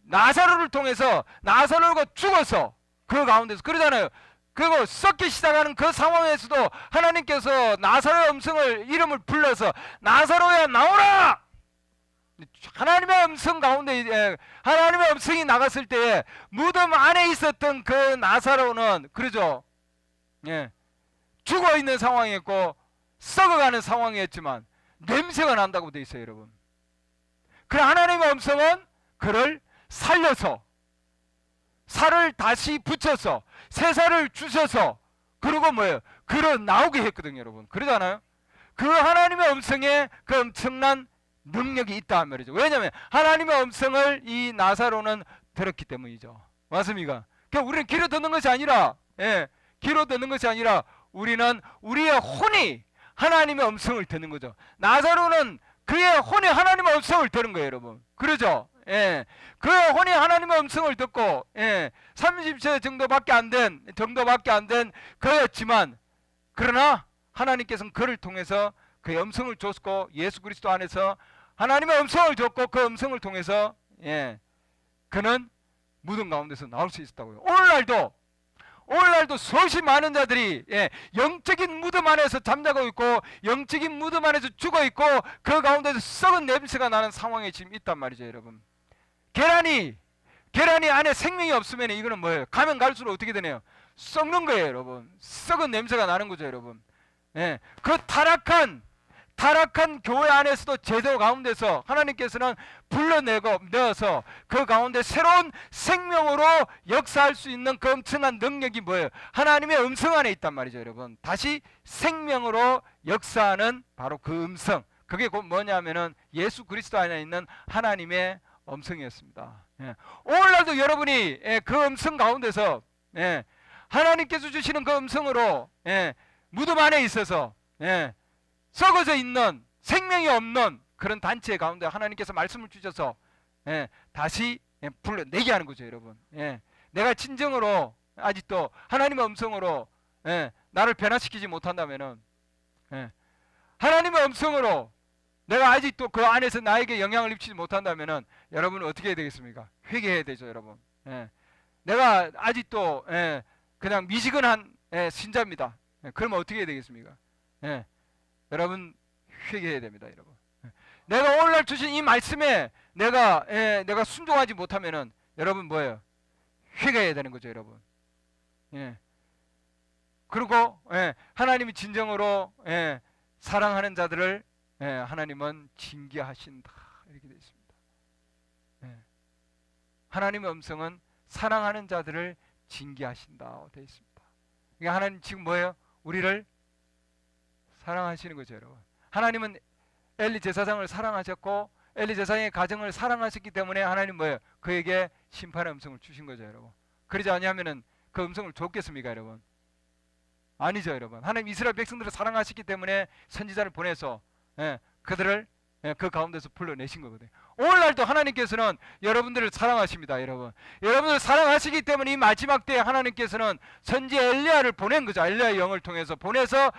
나사로를 통해서 나사로가 죽어서 그 가운데서 그러잖아요. 그리고 썩기 시작하는 그 상황에서도 하나님께서 나사로의 음성을 이름을 불러서 나사로야 나오라! 하나님의 음성 가운데 하나님의 음성이 나갔을 때에 무덤 안에 있었던 그 나사로는 그러죠. 예, 죽어 있는 상황이었고 썩어가는 상황이었지만 냄새가 난다고 돼 있어요, 여러분. 그 하나님의 음성은 그를 살려서 살을 다시 붙여서 새 살을 주셔서 그리고 뭐예요? 그를 나오게 했거든요, 여러분. 그러잖아요. 그 하나님의 음성에 그 엄청난 능력이 있다 말이죠. 왜냐하면 하나님의 음성을 이 나사로는 들었기 때문이죠. 맞습니까? 그러니까 우리는 귀로 듣는 것이 아니라, 귀로 듣는 것이 아니라 우리는 우리의 혼이 하나님의 음성을 듣는 거죠. 나사로는 그의 혼이 하나님의 음성을 들은 거예요, 여러분. 그러죠? 그의 혼이 하나님의 음성을 듣고 30세 정도밖에 안 된 그였지만 그러나 하나님께서는 그를 통해서 그의 음성을 줬고 예수 그리스도 안에서 하나님의 음성을 줬고 그 음성을 통해서 그는 무덤 가운데서 나올 수 있었다고요. 오늘날도 수없이 많은 자들이 영적인 무덤 안에서 잠자고 있고 영적인 무덤 안에서 죽어 있고 그 가운데서 썩은 냄새가 나는 상황에 지금 있단 말이죠, 여러분. 계란이 안에 생명이 없으면 이거는 뭐예요? 가면 갈수록 어떻게 되네요? 썩는 거예요, 여러분. 썩은 냄새가 나는 거죠, 여러분. 그 타락한 교회 안에서도 제도 가운데서 하나님께서는 넣어서 그 가운데 새로운 생명으로 역사할 수 있는 그 엄청난 능력이 뭐예요? 하나님의 음성 안에 있단 말이죠, 여러분. 다시 생명으로 역사하는 바로 그 음성. 그게 곧 뭐냐면은 예수 그리스도 안에 있는 하나님의 음성이었습니다. 오늘날도 여러분이 그 음성 가운데서 하나님께서 주시는 그 음성으로 무덤 안에 있어서 썩어져 있는 생명이 없는 그런 단체 가운데 하나님께서 말씀을 주셔서 다시 불러내게 하는 거죠, 여러분. 내가 진정으로 아직도 하나님의 음성으로 나를 변화시키지 못한다면은 하나님의 음성으로 내가 아직도 그 안에서 나에게 영향을 입히지 못한다면은 여러분은 어떻게 해야 되겠습니까? 회개해야 되죠, 여러분. 내가 아직도 그냥 미지근한 신자입니다. 그러면 어떻게 해야 되겠습니까? 여러분 회개해야 됩니다, 여러분. 내가 오늘날 주신 이 말씀에 내가 순종하지 못하면은 여러분 뭐예요? 회개해야 되는 거죠, 여러분. 그리고 하나님이 진정으로 사랑하는 자들을 하나님은 징계하신다 이렇게 되어 있습니다. 하나님의 음성은 사랑하는 자들을 징계하신다 되어 있습니다. 그러니까 하나님 지금 뭐예요? 우리를 사랑하시는 거죠, 여러분. 하나님은 엘리 제사장을 사랑하셨고 엘리 제사장의 가정을 사랑하셨기 때문에 하나님 뭐예요? 그에게 심판의 음성을 주신 거죠, 여러분. 그러지 아니하면은 그 음성을 줬겠습니까, 여러분? 아니죠, 여러분. 하나님 이스라엘 백성들을 사랑하셨기 때문에 선지자를 보내서 그들을 그 가운데서 불러내신 거거든요. 오늘날도 하나님께서는 여러분들을 사랑하십니다, 여러분. 여러분을 사랑하시기 때문에 이 마지막 때에 하나님께서는 선지 엘리야를 보낸 거죠. 엘리야의 영을 통해서 보내서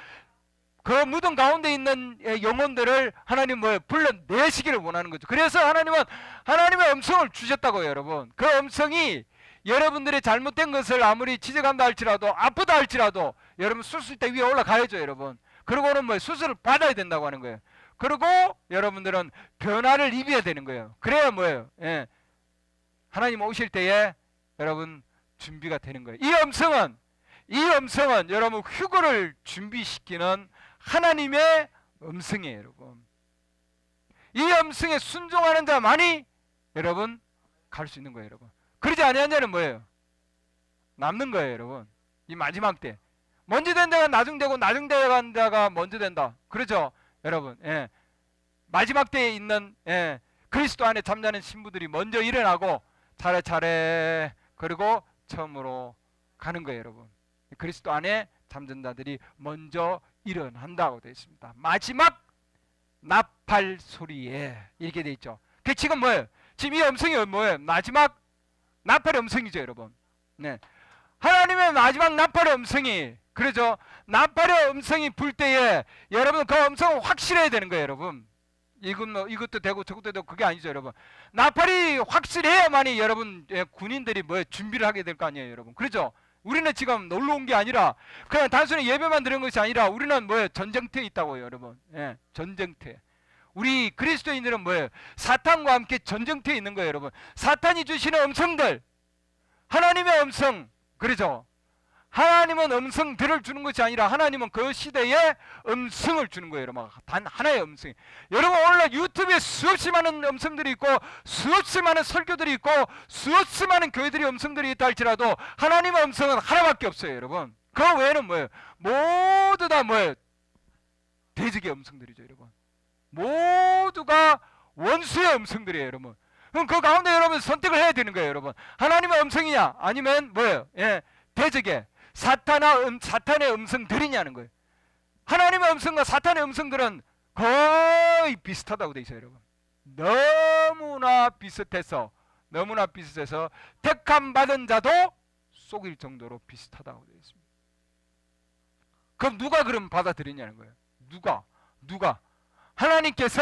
그 무덤 가운데 있는 영혼들을 하나님 불러내시기를 원하는 거죠. 그래서 하나님은 하나님의 음성을 주셨다고요, 여러분. 그 음성이 여러분들의 잘못된 것을 아무리 지적한다 할지라도 아프다 할지라도 여러분 수술대 위에 올라가야죠, 여러분. 그리고는 수술을 받아야 된다고 하는 거예요. 그리고 여러분들은 변화를 입어야 되는 거예요. 그래야 뭐예요? 하나님 오실 때에 여러분 준비가 되는 거예요. 이 음성은 여러분 휴거를 준비시키는 하나님의 음성이에요, 여러분. 이 음성에 순종하는 자만이 여러분 갈 수 있는 거예요, 여러분. 그러지 아니한 자는 뭐예요? 남는 거예요, 여러분. 이 마지막 때 먼저 된 자가 나중되고 나중되어 간 자가 먼저 된다. 그렇죠, 여러분. 마지막 때에 있는 그리스도 안에 잠자는 신부들이 먼저 일어나고 차례차례 그리고 처음으로 가는 거예요, 여러분. 그리스도 안에 잠든 자들이 먼저 일어난다고 되어 있습니다. 마지막 나팔 소리에 이렇게 되어 있죠. 그 지금 뭐예요? 지금 이 음성이 뭐예요? 마지막 나팔의 음성이죠, 여러분. 네. 하나님의 마지막 나팔의 음성이, 그러죠. 나팔의 음성이 불 때에 여러분 그 음성은 확실해야 되는 거예요, 여러분. 이것도 되고 저것도 되고 그게 아니죠, 여러분. 나팔이 확실해야만이 여러분 군인들이 준비를 하게 될 거 아니에요, 여러분. 그렇죠? 우리는 지금 놀러 온 게 아니라 그냥 단순히 예배만 드는 것이 아니라 우리는 전쟁터에 있다고요, 여러분. 예, 전쟁터에. 우리 그리스도인들은 사탄과 함께 전쟁터에 있는 거예요, 여러분. 사탄이 주시는 음성들, 하나님의 음성, 그렇죠? 하나님은 음성들을 주는 것이 아니라 하나님은 그 시대에 음성을 주는 거예요, 여러분. 단 하나의 음성. 여러분, 오늘날 유튜브에 수없이 많은 음성들이 있고 수없이 많은 설교들이 있고 수없이 많은 교회들이 음성들이 있다 할지라도 하나님의 음성은 하나밖에 없어요, 여러분. 그 외에는 모두 다 대적의 음성들이죠, 여러분. 모두가 원수의 음성들이에요, 여러분. 그럼 그 가운데 여러분 선택을 해야 되는 거예요, 여러분. 하나님의 음성이냐 아니면 대적의 사탄의 음성들이냐는 거예요. 하나님의 음성과 사탄의 음성들은 거의 비슷하다고 돼 있어요, 여러분. 너무나 비슷해서 택함 받은 자도 속일 정도로 비슷하다고 되어 있습니다. 그럼 누가 그럼 받아들이냐는 거예요. 누가 하나님께서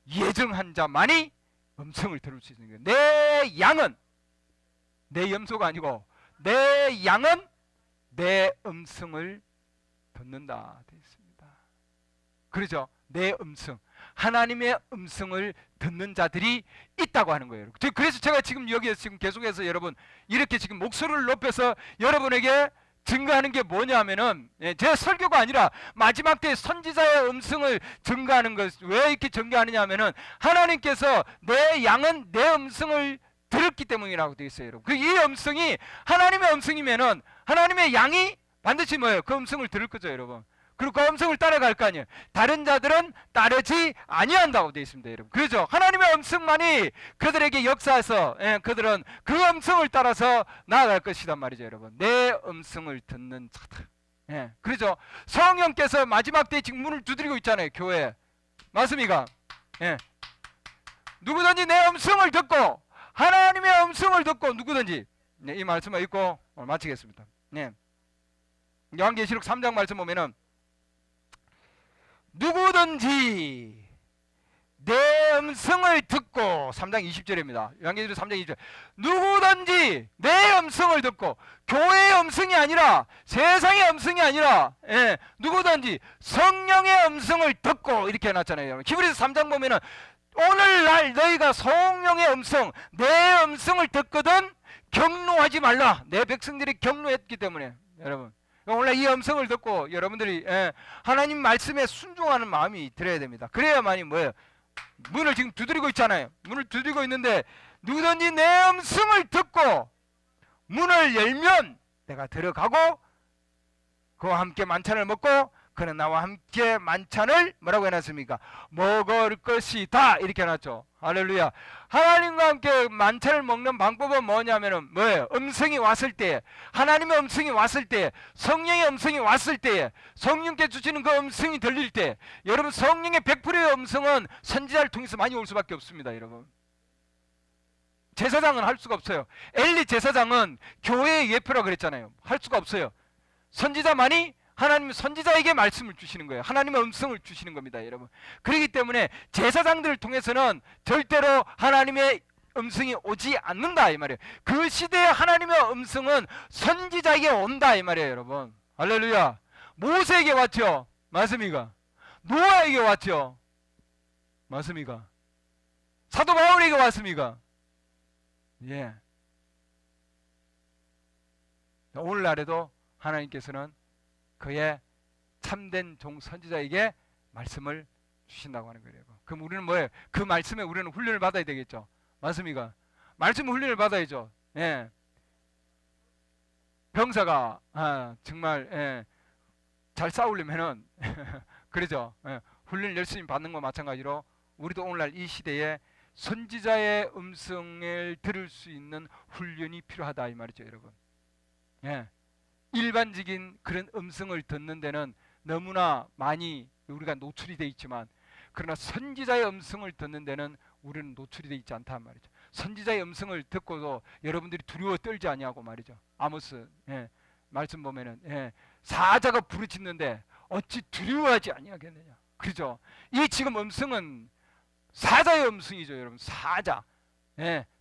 예정한 자만이 음성을 들을 수 있는 거예요. 내 양은 내 염소가 아니고 내 양은 내 음성을 듣는다 되어 있습니다. 그렇죠? 내 음성, 하나님의 음성을 듣는 자들이 있다고 하는 거예요. 그래서 제가 지금 여기에서 지금 계속해서 여러분 이렇게 지금 목소리를 높여서 여러분에게 증거하는 게 뭐냐면은 제 설교가 아니라 마지막 때 선지자의 음성을 증거하는 것. 왜 이렇게 증거하느냐 하면은 하나님께서 내 양은 내 음성을 들었기 때문이라고 되어 있어요, 여러분. 이 음성이 하나님의 음성이면은 하나님의 양이 반드시 그 음성을 들을 거죠, 여러분. 그리고 그 음성을 따라갈 거 아니에요. 다른 자들은 따르지 아니한다고 되어 있습니다, 여러분. 그렇죠? 하나님의 음성만이 그들에게 역사해서 그들은 그 음성을 따라서 나아갈 것이란 말이죠, 여러분. 내 음성을 듣는 자들. 그렇죠? 성령께서 마지막 때 지금 문을 두드리고 있잖아요, 교회에. 맞습니까? 누구든지 내 음성을 듣고 하나님의 음성을 듣고 누구든지 이 말씀을 읽고 오늘 마치겠습니다. 요한계시록 3장 말씀 보면은 누구든지 내 음성을 듣고 3장 20절입니다. 요한계시록 3장 20절. 누구든지 내 음성을 듣고 교회의 음성이 아니라 세상의 음성이 아니라 누구든지 성령의 음성을 듣고 이렇게 해놨잖아요. 히브리서 3장 보면은 오늘날 너희가 성령의 음성 내 음성을 듣거든 격노하지 말라. 내 백성들이 격노했기 때문에 여러분 오늘 이 음성을 듣고 여러분들이 하나님 말씀에 순종하는 마음이 들어야 됩니다. 그래야만이 문을 지금 두드리고 있잖아요. 문을 두드리고 있는데 누구든지 내 음성을 듣고 문을 열면 내가 들어가고 그와 함께 만찬을 먹고 그는 나와 함께 만찬을 뭐라고 해놨습니까? 먹을 것이다 이렇게 해놨죠. 할렐루야. 하나님과 함께 만찬을 먹는 방법은 뭐냐면은 뭐예요? 음성이 왔을 때, 하나님의 음성이 왔을 때, 성령의 음성이 왔을 때, 성령께 주시는 그 음성이 들릴 때, 여러분 성령의 100%의 음성은 선지자를 통해서 많이 올 수밖에 없습니다, 여러분. 제사장은 할 수가 없어요. 엘리 제사장은 교회의 예표라 그랬잖아요. 할 수가 없어요. 선지자만이 하나님 선지자에게 말씀을 주시는 거예요. 하나님의 음성을 주시는 겁니다, 여러분. 그렇기 때문에 제사장들을 통해서는 절대로 하나님의 음성이 오지 않는다 이 말이에요. 그 시대에 하나님의 음성은 선지자에게 온다 이 말이에요, 여러분. 할렐루야. 모세에게 왔죠. 맞습니까? 노아에게 왔죠. 맞습니까? 사도 바울에게 왔습니까? 예. 오늘날에도 하나님께서는 그의 참된 종 선지자에게 말씀을 주신다고 하는 거예요. 그럼 우리는 뭐예요? 그 말씀에 우리는 훈련을 받아야 되겠죠. 맞습니까? 말씀 훈련을 받아야죠. 병사가 정말 잘 싸우려면은 그러죠. 훈련 열심히 받는 거 마찬가지로 우리도 오늘날 이 시대에 선지자의 음성을 들을 수 있는 훈련이 필요하다 이 말이죠, 여러분. 일반적인 그런 음성을 듣는 데는 너무나 많이 우리가 노출이 되어 있지만 그러나 선지자의 음성을 듣는 데는 우리는 노출이 되어 있지 않단 말이죠. 선지자의 음성을 듣고도 여러분들이 두려워 떨지 아니하고 말이죠. 아모스 말씀 보면은 사자가 부르짖는데 어찌 두려워하지 아니하겠느냐. 그죠? 이 지금 음성은 사자의 음성이죠, 여러분. 사자.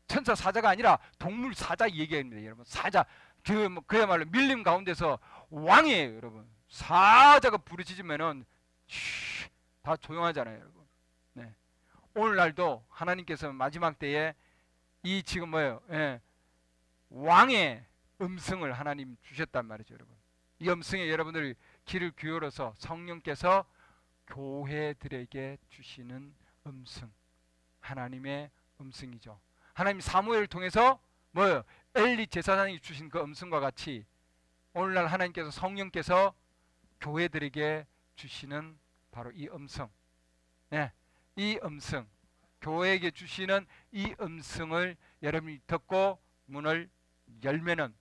천사 사자가 아니라 동물 사자 얘기합니다, 여러분. 사자. 그야말로 밀림 가운데서 왕이에요, 여러분. 사자가 부르짖으면은 다 조용하잖아요, 여러분. 오늘날도 하나님께서 마지막 때에 이 지금 왕의 음성을 하나님 주셨단 말이죠, 여러분. 이 음성에 여러분들 귀를 기울여서 성령께서 교회들에게 주시는 음성, 하나님의 음성이죠. 하나님 사무엘을 통해서 엘리 제사장이 주신 그 음성과 같이 오늘날 하나님께서 성령께서 교회들에게 주시는 바로 이 음성, 이 음성, 교회에게 주시는 이 음성을 여러분이 듣고 문을 열면은,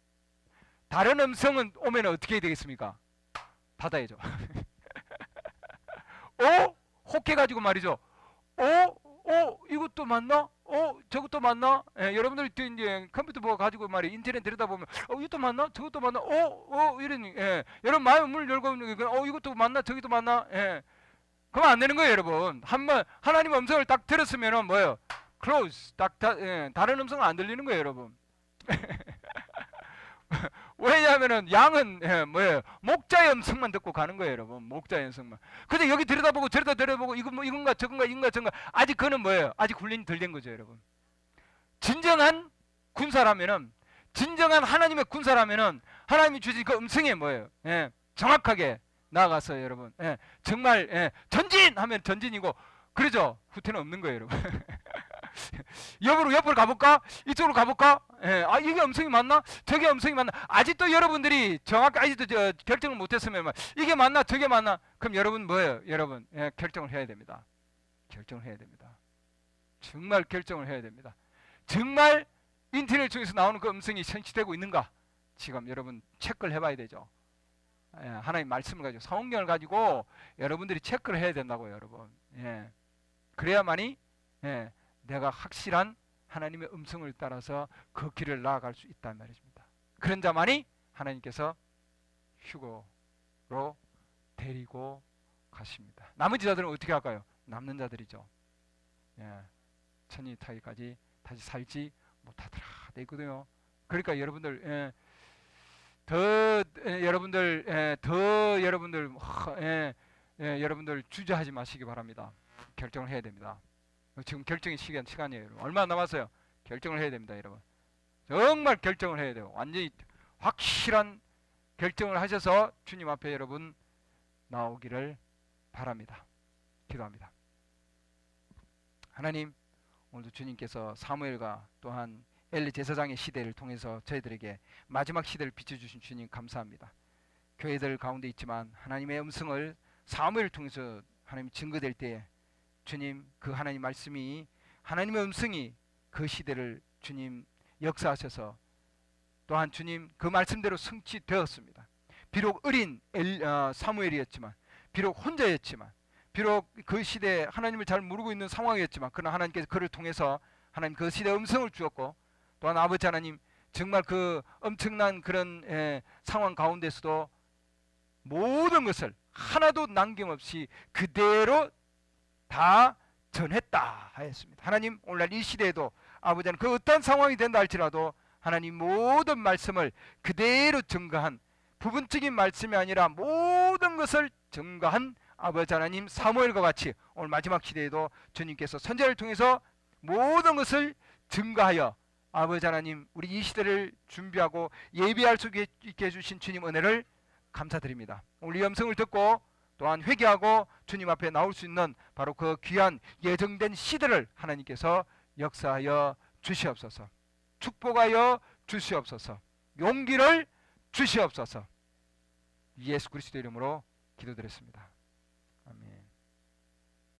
다른 음성은 오면 어떻게 되겠습니까? 닫아야죠. 혹해가지고 말이죠. 이것도 맞나? 저것도 맞나? 여러분들 이제 컴퓨터 보고 가지고 말이 인터넷 들여다보면 이것도 맞나? 저것도 맞나? 이러니 여러분 마음을 열고 이것도 맞나? 저것도 맞나? 그러면 안 되는 거예요, 여러분. 한번 하나님 음성을 딱 들었으면은 close, 다른 음성은 안 들리는 거예요, 여러분. 왜냐하면은 양은 목자의 음성만 듣고 가는 거예요, 여러분. 목자의 음성만. 근데 여기 들여다보고 저기다 들여다보고 이건가 저건가 아직 그는 아직 훈련이 덜 된 거죠, 여러분. 진정한 군사라면은, 진정한 하나님의 군사라면은 하나님이 주신 그 음성에 정확하게 나아가서 여러분 정말 전진하면 전진이고, 그러죠. 후퇴는 없는 거예요, 여러분. 옆으로 가볼까? 이쪽으로 가볼까? 이게 음성이 맞나? 저게 음성이 맞나? 아직도 여러분들이 정확히 아직도 결정을 못했으면 이게 맞나? 저게 맞나? 그럼 여러분 여러분 결정을 해야 됩니다. 결정을 해야 됩니다. 정말 결정을 해야 됩니다. 정말 인터넷 중에서 나오는 그 음성이 현실되고 있는가? 지금 여러분 체크를 해봐야 되죠. 하나님 말씀을 가지고, 성경을 가지고 여러분들이 체크를 해야 된다고요, 여러분. 그래야만이 내가 확실한 하나님의 음성을 따라서 그 길을 나아갈 수 있단 말입니다. 그런 자만이 하나님께서 휴거로 데리고 가십니다. 나머지 자들은 어떻게 할까요? 남는 자들이죠. 천이 타기까지 다시 살지 못하더라 돼 있거든요. 그러니까 여러분들 여러분들 주저하지 마시기 바랍니다. 결정을 해야 됩니다. 지금 결정의 시간이에요, 여러분. 얼마 남았어요? 결정을 해야 됩니다, 여러분. 정말 결정을 해야 돼요. 완전히 확실한 결정을 하셔서 주님 앞에 여러분 나오기를 바랍니다. 기도합니다. 하나님, 오늘도 주님께서 사무엘과 또한 엘리 제사장의 시대를 통해서 저희들에게 마지막 시대를 비춰주신 주님 감사합니다. 교회들 가운데 있지만 하나님의 음성을 사무엘을 통해서 하나님 증거될 때에 주님, 그 하나님 말씀이, 하나님의 음성이 그 시대를 주님 역사하셔서 또한 주님 그 말씀대로 성취되었습니다. 비록 어린 사무엘이었지만, 비록 혼자였지만, 비록 그 시대에 하나님을 잘 모르고 있는 상황이었지만, 그러나 하나님께서 그를 통해서 하나님 그 시대에 음성을 주었고, 또한 아버지 하나님 정말 그 엄청난 그런 상황 가운데서도 모든 것을 하나도 남김없이 그대로 다 전했다 하였습니다. 하나님, 오늘날 이 시대에도 아버지는 그 어떤 상황이 된다 할지라도 하나님 모든 말씀을 그대로 증거한, 부분적인 말씀이 아니라 모든 것을 증거한 아버지 하나님 사무엘과 같이 오늘 마지막 시대에도 주님께서 선지자를 통해서 모든 것을 증거하여 아버지 하나님 우리 이 시대를 준비하고 예비할 수 있게 해주신 주님 은혜를 감사드립니다. 오늘 이 음성을 듣고 또한 회개하고 주님 앞에 나올 수 있는 바로 그 귀한 예정된 시대를 하나님께서 역사하여 주시옵소서. 축복하여 주시옵소서. 용기를 주시옵소서. 예수 그리스도 이름으로 기도드렸습니다.